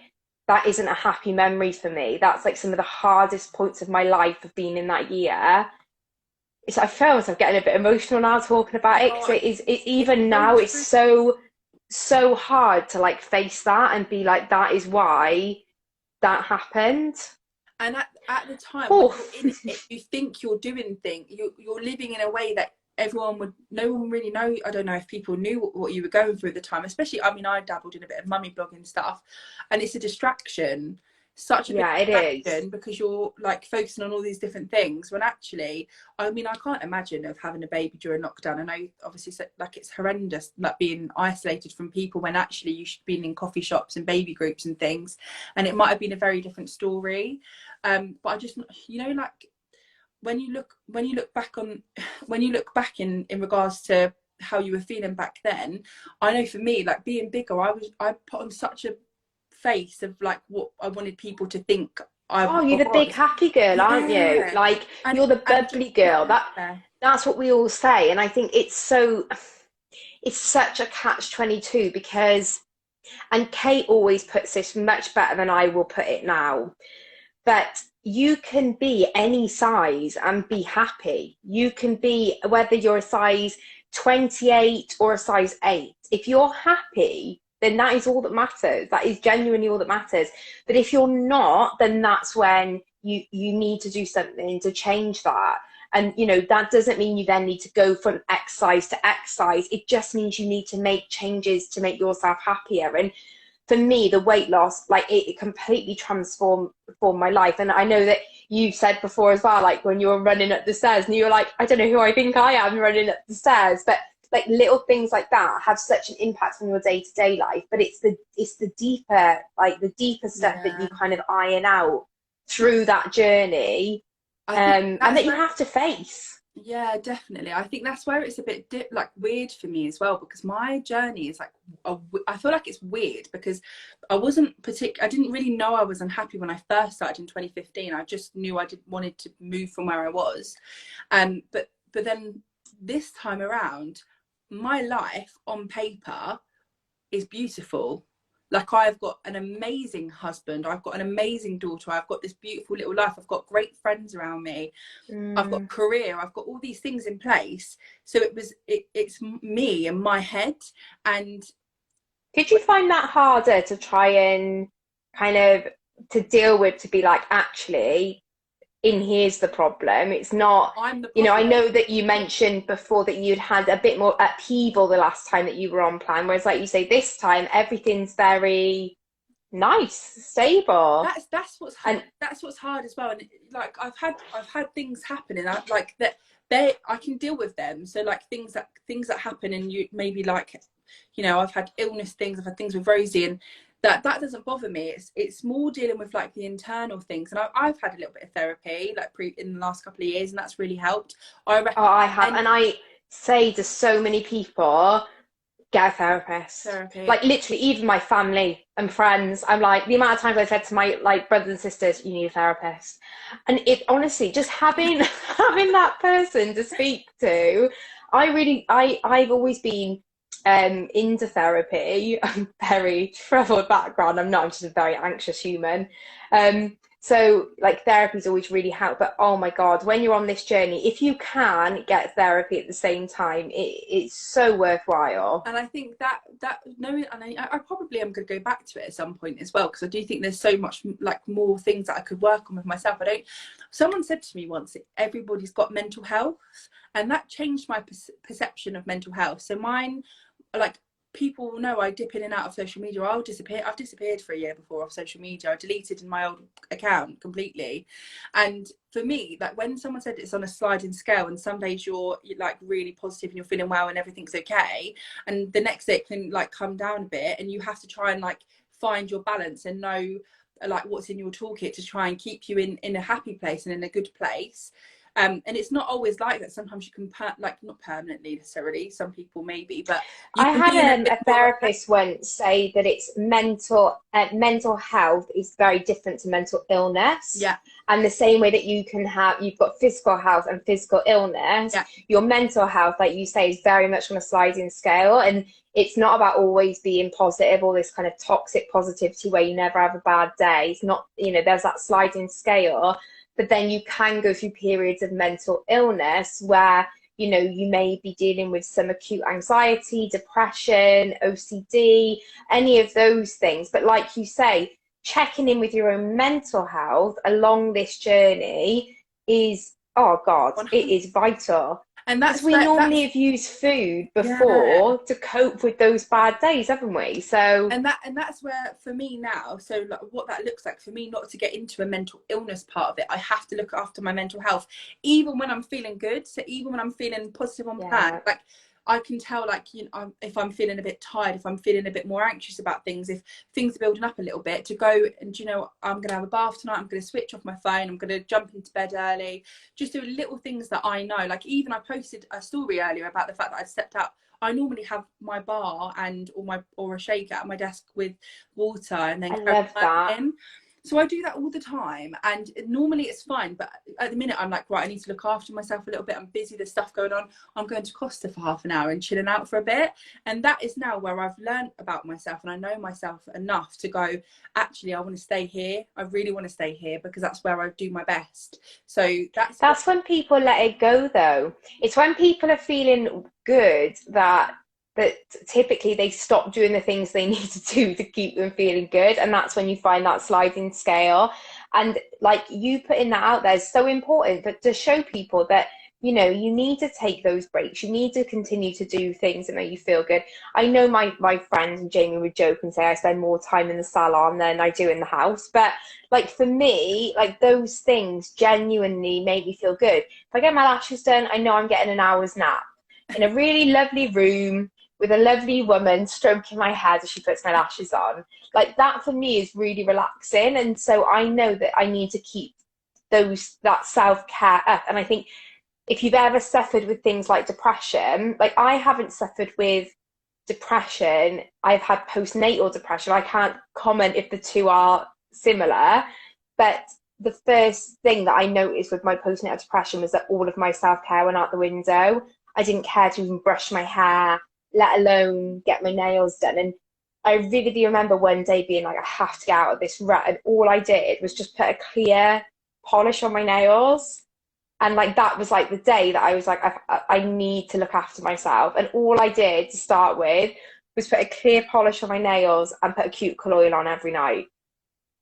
that isn't a happy memory for me. That's like some of the hardest points of my life of being in that year. I feel myself getting a bit emotional now talking about it, because even now it's so hard to like face that and be like, that is why that happened. And at the time when you're in it, you think you're doing things, you're living in a way that no one really know. I don't know if people knew what you were going through at the time, especially, I mean, I dabbled in a bit of mummy blogging stuff, and it's a distraction, such a big distraction, because you're like focusing on all these different things, when actually, I mean, I can't imagine of having a baby during lockdown. I know obviously like it's horrendous, like being isolated from people, when actually you should be in coffee shops and baby groups and things, and it might have been a very different story. But I just, you know, like when you look back in regards to how you were feeling back then, I know for me, like being bigger, I put on such a face of like what I wanted people to think. You're the big happy girl, aren't you? Like, and you're the bubbly girl. That's what we all say, and I think it's such a catch-22, because, and Kate always puts this much better than I will put it now, that you can be any size and be happy. You can be, whether you're a size 28 or a size 8. If you're happy, then that is all that matters. That is genuinely all that matters. But if you're not, then that's when you need to do something to change that. And, you know, that doesn't mean you then need to go from X size to X size. It just means you need to make changes to make yourself happier. And for me, the weight loss, like it completely transformed my life. And I know that you've said before as well, like when you were running up the stairs and you were like, I don't know who I think I am running up the stairs, but like little things like that have such an impact on your day-to-day life. But it's the deeper stuff that you kind of iron out through that journey, and that you have to face. Yeah, definitely. I think that's where it's a bit like weird for me as well, because my journey is like I feel like it's weird because I didn't really know I was unhappy when I first started in 2015. I just knew I wanted to move from where I was, but then this time around, my life on paper is beautiful. Like, I've got an amazing husband, I've got an amazing daughter, I've got this beautiful little life, I've got great friends around me, I've got a career, I've got all these things in place. So it's me and my head. And did you find that harder to try and kind of to deal with, to be like, actually, here's the problem, it's not, I'm the problem. You know, I know that you mentioned before that you'd had a bit more upheaval the last time that you were on plan, whereas like you say, this time everything's very nice, stable. That's what's hard. That's what's hard as well. And like I've had things happen, and I can deal with them. So like things that happen, and you maybe like, you know, I've had illness things, I've had things with Rosie, and that doesn't bother me. It's more dealing with like the internal things. And I've had a little bit of therapy like in the last couple of years, and that's really helped. I have, and I say to so many people, get a therapist. Like literally, even my family and friends, I'm like, the amount of times I said to my like brothers and sisters, you need a therapist. And it honestly, just having that person to speak to, I've always been into therapy. I'm very troubled background. I'm just a very anxious human. So like therapy's always really helped. But oh my God, when you're on this journey, if you can get therapy at the same time, it's so worthwhile. And I think that knowing, and I probably am going to go back to it at some point as well, because I do think there's so much like more things that I could work on with myself. Someone said to me once, everybody's got mental health, and that changed my perception of mental health. So mine, like, people will know I dip in and out of social media. I've disappeared for a year before off social media. I deleted my old account completely. And for me, like when someone said it's on a sliding scale, and some days you're like really positive and you're feeling well and everything's okay, and the next day it can like come down a bit, and you have to try and like find your balance and know like what's in your toolkit to try and keep you in a happy place and in a good place. And it's not always like that. Sometimes you can like not permanently necessarily, some people maybe, but you I can be in had bit a more therapist once say that it's mental health is very different to mental illness. yeah, And the same way that you've got physical health and physical illness, yeah, your mental health, like you say, is very much on a sliding scale. And it's not about always being positive, all this kind of toxic positivity where you never have a bad day. It's not, there's that sliding scale. But then you can go through periods of mental illness where, you may be dealing with some acute anxiety, depression, OCD, any of those things. But like you say, checking in with your own mental health along this journey is, oh God, it is vital. and Because we normally have used food before to cope with those bad days, haven't we? So and that's where for me now, so like what that looks like for me, not to get into a mental illness part of it, I have to look after my mental health even when I'm feeling good. So even when I'm feeling positive on plan, like I can tell, like, if I'm feeling a bit tired, if I'm feeling a bit more anxious about things, if things are building up a little bit, to go and, I'm going to have a bath tonight, I'm going to switch off my phone, I'm going to jump into bed early, just do little things that I know. Like even I posted a story earlier about the fact that I'd stepped out. I normally have my bar or a shaker at my desk with water and then I love that. in. So I do that all the time, and normally it's fine, but at the minute I'm like, right, I need to look after myself a little bit. I'm busy, there's stuff going on. I'm going to Costa for half an hour and chilling out for a bit. And that is now where I've learned about myself and I know myself enough to go, actually, I want to stay here. I really want to stay here because that's where I do my best. So that's when people let it go, though. It's when people are feeling good that typically they stop doing the things they need to do to keep them feeling good, and that's when you find that sliding scale. And like you putting that out there is so important, but to show people that you need to take those breaks, you need to continue to do things that make you feel good. I know my friends and Jamie would joke and say I spend more time in the salon than I do in the house, but like for me, like those things genuinely make me feel good. If I get my lashes done, I know I'm getting an hour's nap in a really lovely room with a lovely woman stroking my head as she puts my lashes on. Like that for me is really relaxing. And so I know that I need to keep that self-care up. And I think if you've ever suffered with things like depression, like I haven't suffered with depression, I've had postnatal depression. I can't comment if the two are similar, but the first thing that I noticed with my postnatal depression was that all of my self-care went out the window. I didn't care to even brush my hair, let alone get my nails done. And I vividly remember one day being like, I have to get out of this rut. And all I did was just put a clear polish on my nails. And like, that was like the day that I was like, I need to look after myself. And all I did to start with was put a clear polish on my nails and put a cuticle oil on every night.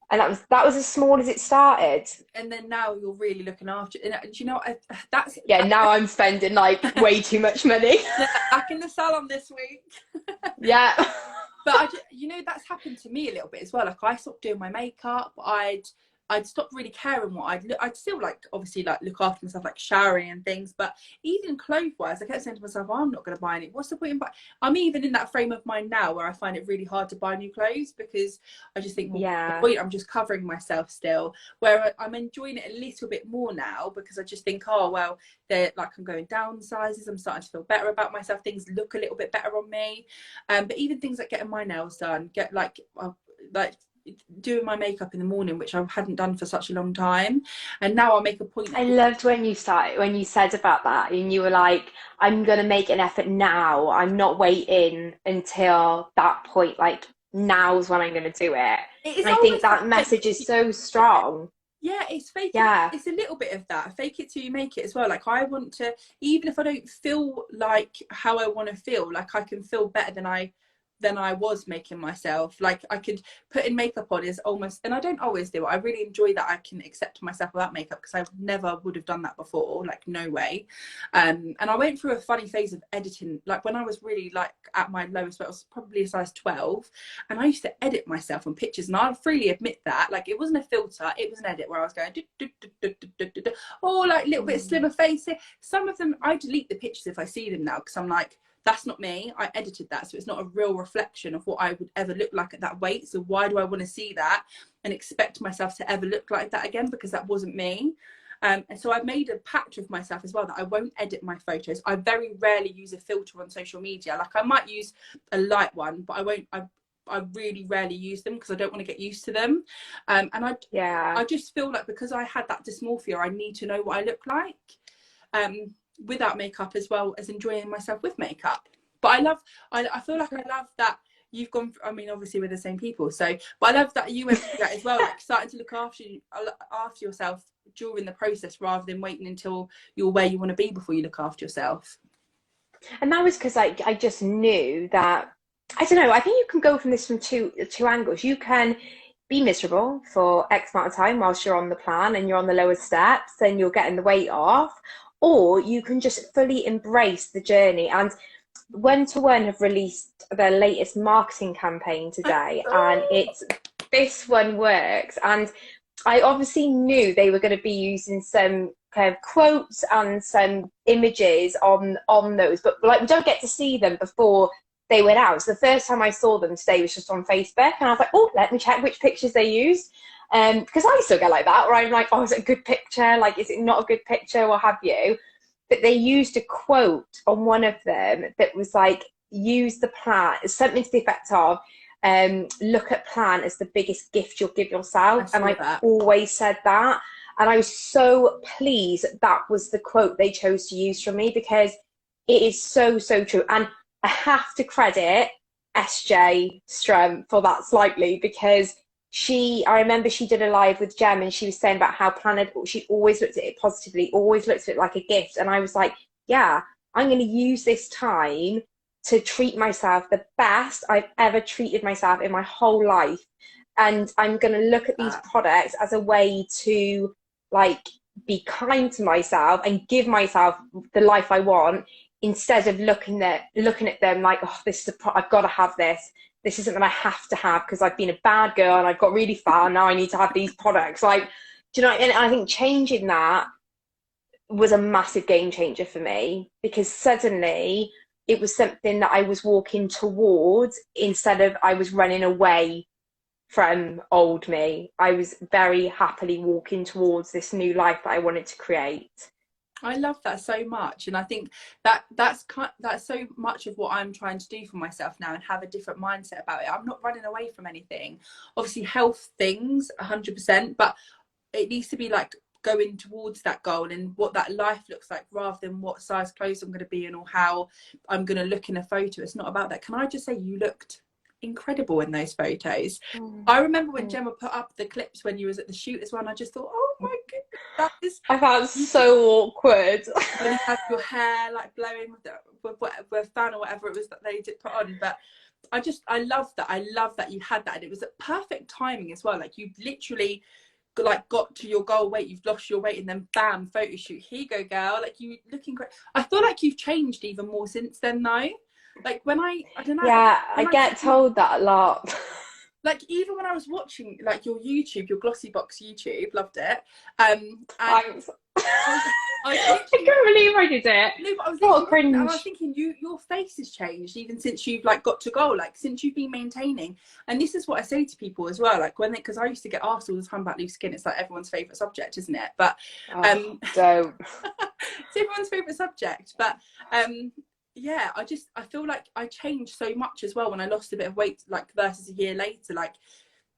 And that was as small as it started. And then now you're really looking after it. And now I'm spending like way too much money. Back in the salon this week. Yeah. But that's happened to me a little bit as well. Like I stopped doing my makeup. I'd stopped really caring what I'd still like obviously like look after myself, like showering and things, but even clothes wise I kept saying to myself, I'm not going to buy any. What's the point in buying? I'm even in that frame of mind now where I find it really hard to buy new clothes because I just think, well, the point, I'm just covering myself still, where I'm enjoying it a little bit more now because I just think, oh well, they're like, I'm going down sizes, I'm starting to feel better about myself, things look a little bit better on me. But even things like getting my nails done, doing my makeup in the morning, which I hadn't done for such a long time, and now I'll make a point. I loved when you said about that, and you were like, I'm gonna make an effort now, I'm not waiting until that point, like now's when I'm gonna do it. And I think that message is so strong. Yeah, it's fake. Yeah, it's a little bit of that. Fake it till you make it as well. Like I want to, even if I don't feel like how I want to feel, like I can feel better than I than I was making myself. Like I could put in makeup on is almost, and I don't always do it. I really enjoy that I can accept myself without makeup, because I never would have done that before, like no way. And I went through a funny phase of editing, like when I was really like at my lowest, but I was probably a size 12, and I used to edit myself on pictures, and I'll freely admit that, like it wasn't a filter, it was an edit where I was going oh, like a little bit slimmer face here. Some of them I delete the pictures if I see them now, because I'm like, that's not me. I edited that, so it's not a real reflection of what I would ever look like at that weight. So why do I want to see that and expect myself to ever look like that again? Because that wasn't me. And so I've made a pact with myself as well that I won't edit my photos. I very rarely use a filter on social media. Like I might use a light one, but I won't. I really rarely use them because I don't want to get used to them. And I just feel like because I had that dysmorphia, I need to know what I look like. Without makeup, as well as enjoying myself with makeup. But I feel like I love that you've gone I mean, obviously we're the same people, so, but I love that you went through that as well, like starting to look after yourself during the process, rather than waiting until you're where you want to be before you look after yourself. And that was because I just knew that, I don't know, I think you can go from this from two angles. You can be miserable for X amount of time whilst you're on the plan and you're on the lower steps and you're getting the weight off, or you can just fully embrace the journey. And One to One have released their latest marketing campaign today, and this one works. And I obviously knew they were going to be using some kind of quotes and some images on those, but like we don't get to see them before they went out. So the first time I saw them today was just on Facebook, and I was like, oh, let me check which pictures they used. Because I still get like that, where I'm like, oh, is it a good picture? Like, is it not a good picture? What have you? But they used a quote on one of them that was like, use the plan, something to the effect of, look at plan as the biggest gift you'll give yourself. And I've always said that. And I was so pleased that was the quote they chose to use from me, because it is so, so true. And I have to credit SJ Strum for that slightly, because I remember she did a live with Jem, and she was saying about how Planet, she always looked at it positively, always looked at it like a gift. And I was like, yeah, I'm going to use this time to treat myself the best I've ever treated myself in my whole life. And I'm going to look at these products as a way to like be kind to myself and give myself the life I want, instead of looking at them like, oh, this is I've got to have this. This isn't that I have to have because I've been a bad girl and I've got really fat and now I need to have these products. Like, do you know? And I think changing that was a massive game changer for me, because suddenly it was something that I was walking towards instead of I was running away from old me. I was very happily walking towards this new life that I wanted to create. I love that so much, and I think that's so much of what I'm trying to do for myself now, and have a different mindset about it. I'm not running away from anything. Obviously, health things 100%, but it needs to be like going towards that goal and what that life looks like, rather than what size clothes I'm going to be in or how I'm going to look in a photo. It's not about that. Can I just say you looked incredible in those photos. I remember when Gemma put up the clips when you was at the shoot as well, and I just thought, oh my goodness, that is, I found so awkward when you had your hair like blowing with fan or whatever it was that they did put on. But I love that you had that, and it was at perfect timing as well. Like you literally like got to your goal weight, you've lost your weight, and then bam, photo shoot, here you go girl, like you looking great. I feel like you've changed even more since then though. Like when I don't know. Yeah, I get told that a lot. Like even when I was watching like your YouTube, your Glossy Box YouTube, loved it. And Thanks. I can't believe I did it. No, but I was what cringe. And I was thinking, your face has changed even since you've like got to goal, like since you've been maintaining. And this is what I say to people as well, like because I used to get asked all the time about loose skin. It's like everyone's favourite subject, isn't it? But don't. It's everyone's favourite subject. But yeah, I feel like I changed so much as well when I lost a bit of weight, like versus a year later. Like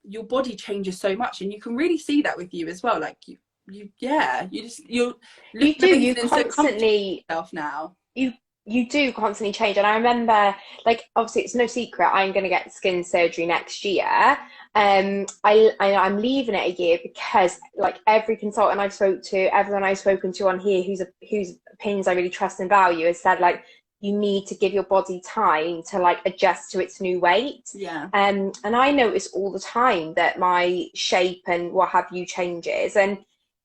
your body changes so much, and you can really see that with you as well. Like you constantly now. You do constantly change. And I remember, like, obviously it's no secret I'm going to get skin surgery next year. I'm leaving it a year because like every consultant I've spoken to, everyone I've spoken to on here whose opinions I really trust and value has said like, you need to give your body time to like adjust to its new weight. Yeah. And I notice all the time that my shape and what have you changes. And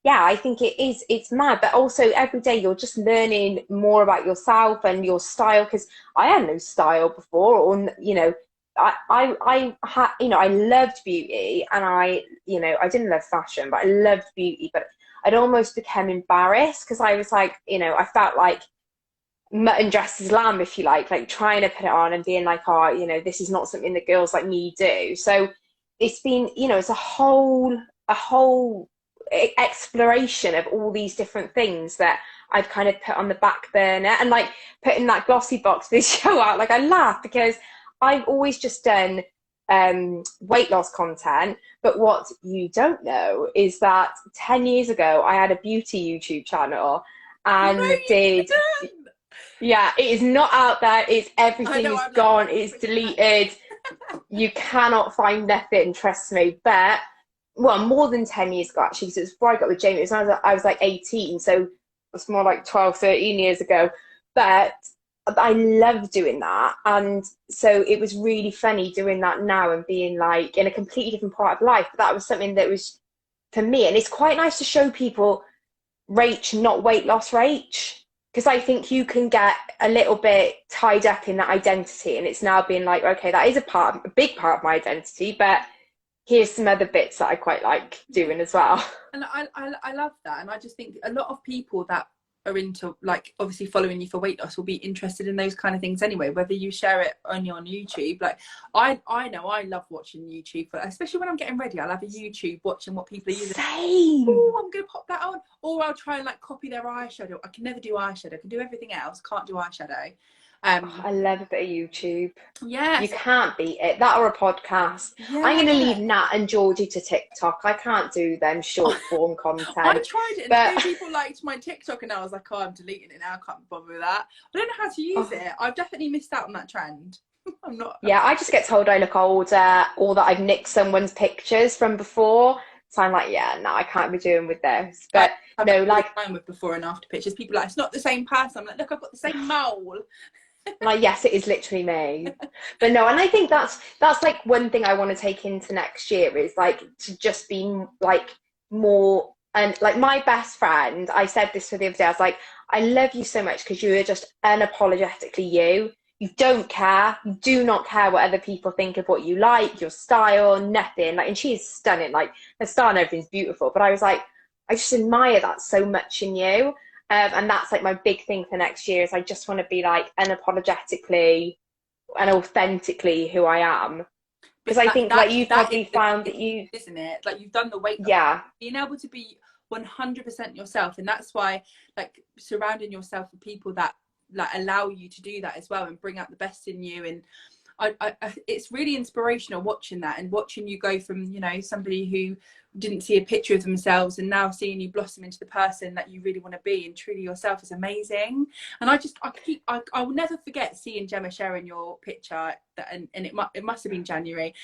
yeah, I think it's mad, but also every day you're just learning more about yourself and your style, because I had no style before, or you know, I had, you know, I loved beauty, and I didn't love fashion, but I loved beauty. But I'd almost become embarrassed because I was like, you know, I felt like mutton dressed as lamb, if you like trying to put it on and being like, oh, you know, this is not something that girls like me do. So it's been, you know, it's a whole exploration of all these different things that I've kind of put on the back burner. And like putting that glossy box video out, like I laugh because I've always just done weight loss content. But what you don't know is that 10 years ago I had a beauty YouTube channel and No, you did didn't. yeah, it is not out there. It's everything know, is I'm like, gone. oh, It's deleted. You cannot find nothing, trust me. But well, more than 10 years ago actually, because it was before I got with Jamie. It was when I was like 18, so it's more like 12, 13 years ago. But I love doing that. And so it was really funny doing that now and being like in a completely different part of life. But that was something that was for me. And it's quite nice to show people Rach, not weight loss Rach. Because I think you can get a little bit tied up in that identity, and it's now being like, okay, that is a big part of my identity, but here's some other bits that I quite like doing as well. And I love that. And I just think a lot of people that are into, like, obviously following you for weight loss will be interested in those kind of things anyway, whether you share it only on YouTube. Like I know I love watching YouTube, especially when I'm getting ready. I love a YouTube watching what people are using. Same. Oh, I'm gonna pop that on. Or I'll try and like copy their eyeshadow. I can never do eyeshadow. I can do everything else, can't do eyeshadow. I love a bit of YouTube. You Yes. can't beat it. That or a podcast. I'm going to leave Nat and Georgie to TikTok. I can't do them short form content. I tried it, and but two people liked my TikTok, and I was like, oh, I'm deleting it now. I can't bother with that. I don't know how to use it. I've definitely missed out on that trend. I'm not. Yeah, I just get told I look older, or that I've nicked someone's pictures from before. So I'm like, yeah, no, I can't be doing with this. But I've no, like time with before and after pictures. People are like, it's not the same person. I'm like, look, I've got the same mole. like, yes, it is literally me. But no, and I think that's like one thing I want to take into next year is like to just be like more. And like my best friend, I said this to the other day, I was like, I love you so much because you are just unapologetically you. You don't care. You do not care what other people think of what you like, your style, nothing. Like, and she's stunning. Like her style and everything's beautiful. But I was like, I just admire that so much in you. And that's like my big thing for next year is I just want to be like unapologetically and authentically who I am. Because I think like you've probably found that you, isn't it? Like you've done the weight. yeah, being able to be 100% yourself, and that's why like surrounding yourself with people that like allow you to do that as well and bring out the best in you. And I it's really inspirational watching that and watching you go from, you know, somebody who didn't see a picture of themselves and now seeing you blossom into the person that you really want to be and truly yourself is amazing. And I will never forget seeing Gemma sharing your picture and it must have been January,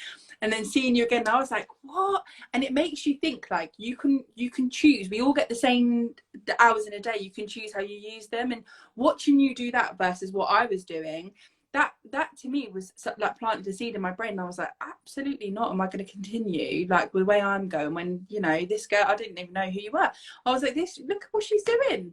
and then seeing you again, I was like, what? And it makes you think like you can choose. We all get the hours in a day. You can choose how you use them, and watching you do that versus what I was doing, that to me was like planted a seed in my brain. And I was like, absolutely not am I going to continue like the way I'm going when, you know, this girl, I didn't even know who you were. I was like, look at what she's doing.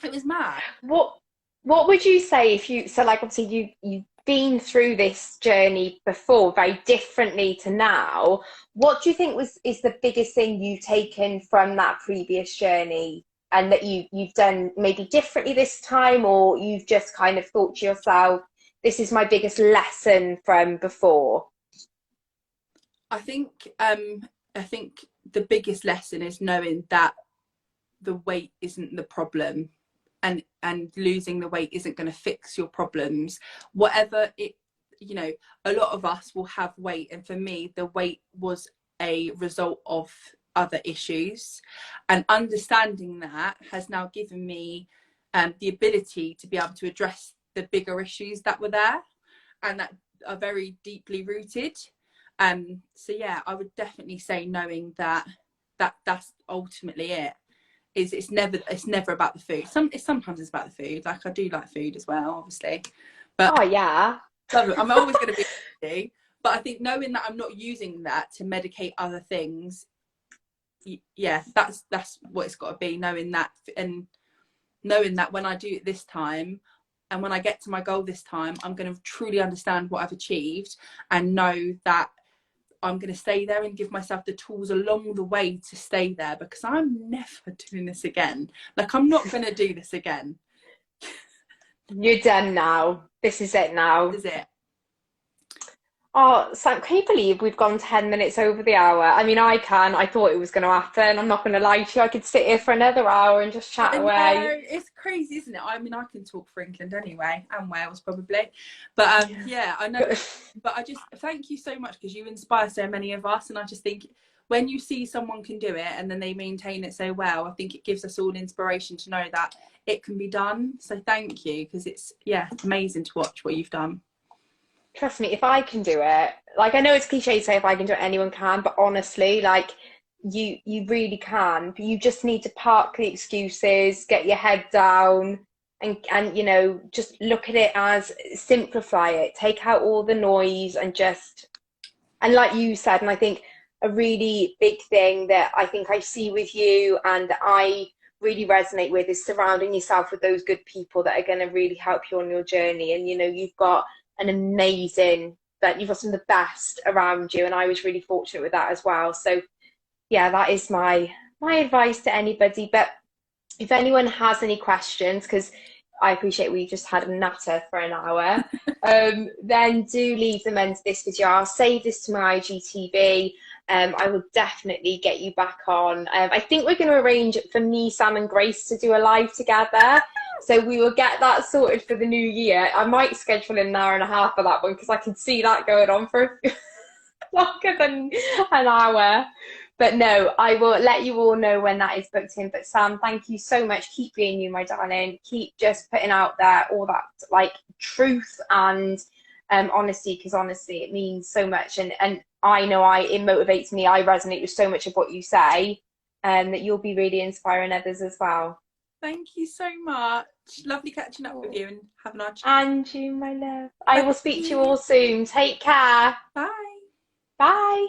It was mad. what would you say if you, so like obviously you've been through this journey before very differently to now. What do you think is the biggest thing you've taken from that previous journey and that you've done maybe differently this time, or you've just kind of thought to yourself, this is my biggest lesson from before? I think the biggest lesson is knowing that the weight isn't the problem, and losing the weight isn't going to fix your problems. Whatever it, you know, a lot of us will have weight, and for me the weight was a result of other issues, and understanding that has now given me the ability to be able to address the bigger issues that were there and that are very deeply rooted. So yeah, I would definitely say knowing that that's ultimately it. it's never about the food. Sometimes it's about the food. Like I do like food as well, obviously, but Oh yeah. I'm always going to be healthy. But I think knowing that I'm not using that to medicate other things, yeah, that's what it's got to be. Knowing that, and knowing that when I do it this time, and when I get to my goal this time, I'm going to truly understand what I've achieved, and know that I'm going to stay there and give myself the tools along the way to stay there, because I'm never doing this again. Like, I'm not going to do this again. You're done now. This is it now. This is it. Oh, Sam, can you believe we've gone 10 minutes over the hour? I mean, I can. I thought it was going to happen. I'm not going to lie to you. I could sit here for another hour and just chat away. It's crazy, isn't it? I mean, I can talk for England anyway, and Wales probably. But yeah, I know. But I just thank you so much, because you inspire so many of us. And I just think when you see someone can do it and then they maintain it so well, I think it gives us all inspiration to know that it can be done. So thank you, because it's amazing to watch what you've done. Trust me, if I can do it, like I know it's cliche to say if I can do it, anyone can, but honestly, like you really can. But you just need to park the excuses, get your head down, and you know, just look at it as simplify it, take out all the noise, and like you said, and I think a really big thing that I think I see with you and that I really resonate with is surrounding yourself with those good people that are going to really help you on your journey. And you know, you've got you've got some of the best around you, and I was really fortunate with that as well. So yeah, that is my advice to anybody. But if anyone has any questions, because I appreciate we just had a natter for an hour, then do leave them into this video. I'll save this to my IGTV. I will definitely get you back on. I think we're going to arrange for me, Sam and Grace to do a live together. So we will get that sorted for the new year. I might schedule in an hour and a half for that one, because I can see that going on for longer than an hour. But no, I will let you all know when that is booked in. But Sam, thank you so much. Keep being you, my darling. Keep just putting out there all that like truth and honesty, because honestly, it means so much. And I know it motivates me. I resonate with so much of what you say, and that you'll be really inspiring others as well. Thank you so much. Lovely catching up with you, and have a nice chat. And you, my love. I will speak to you all soon. Take care. Bye. Bye.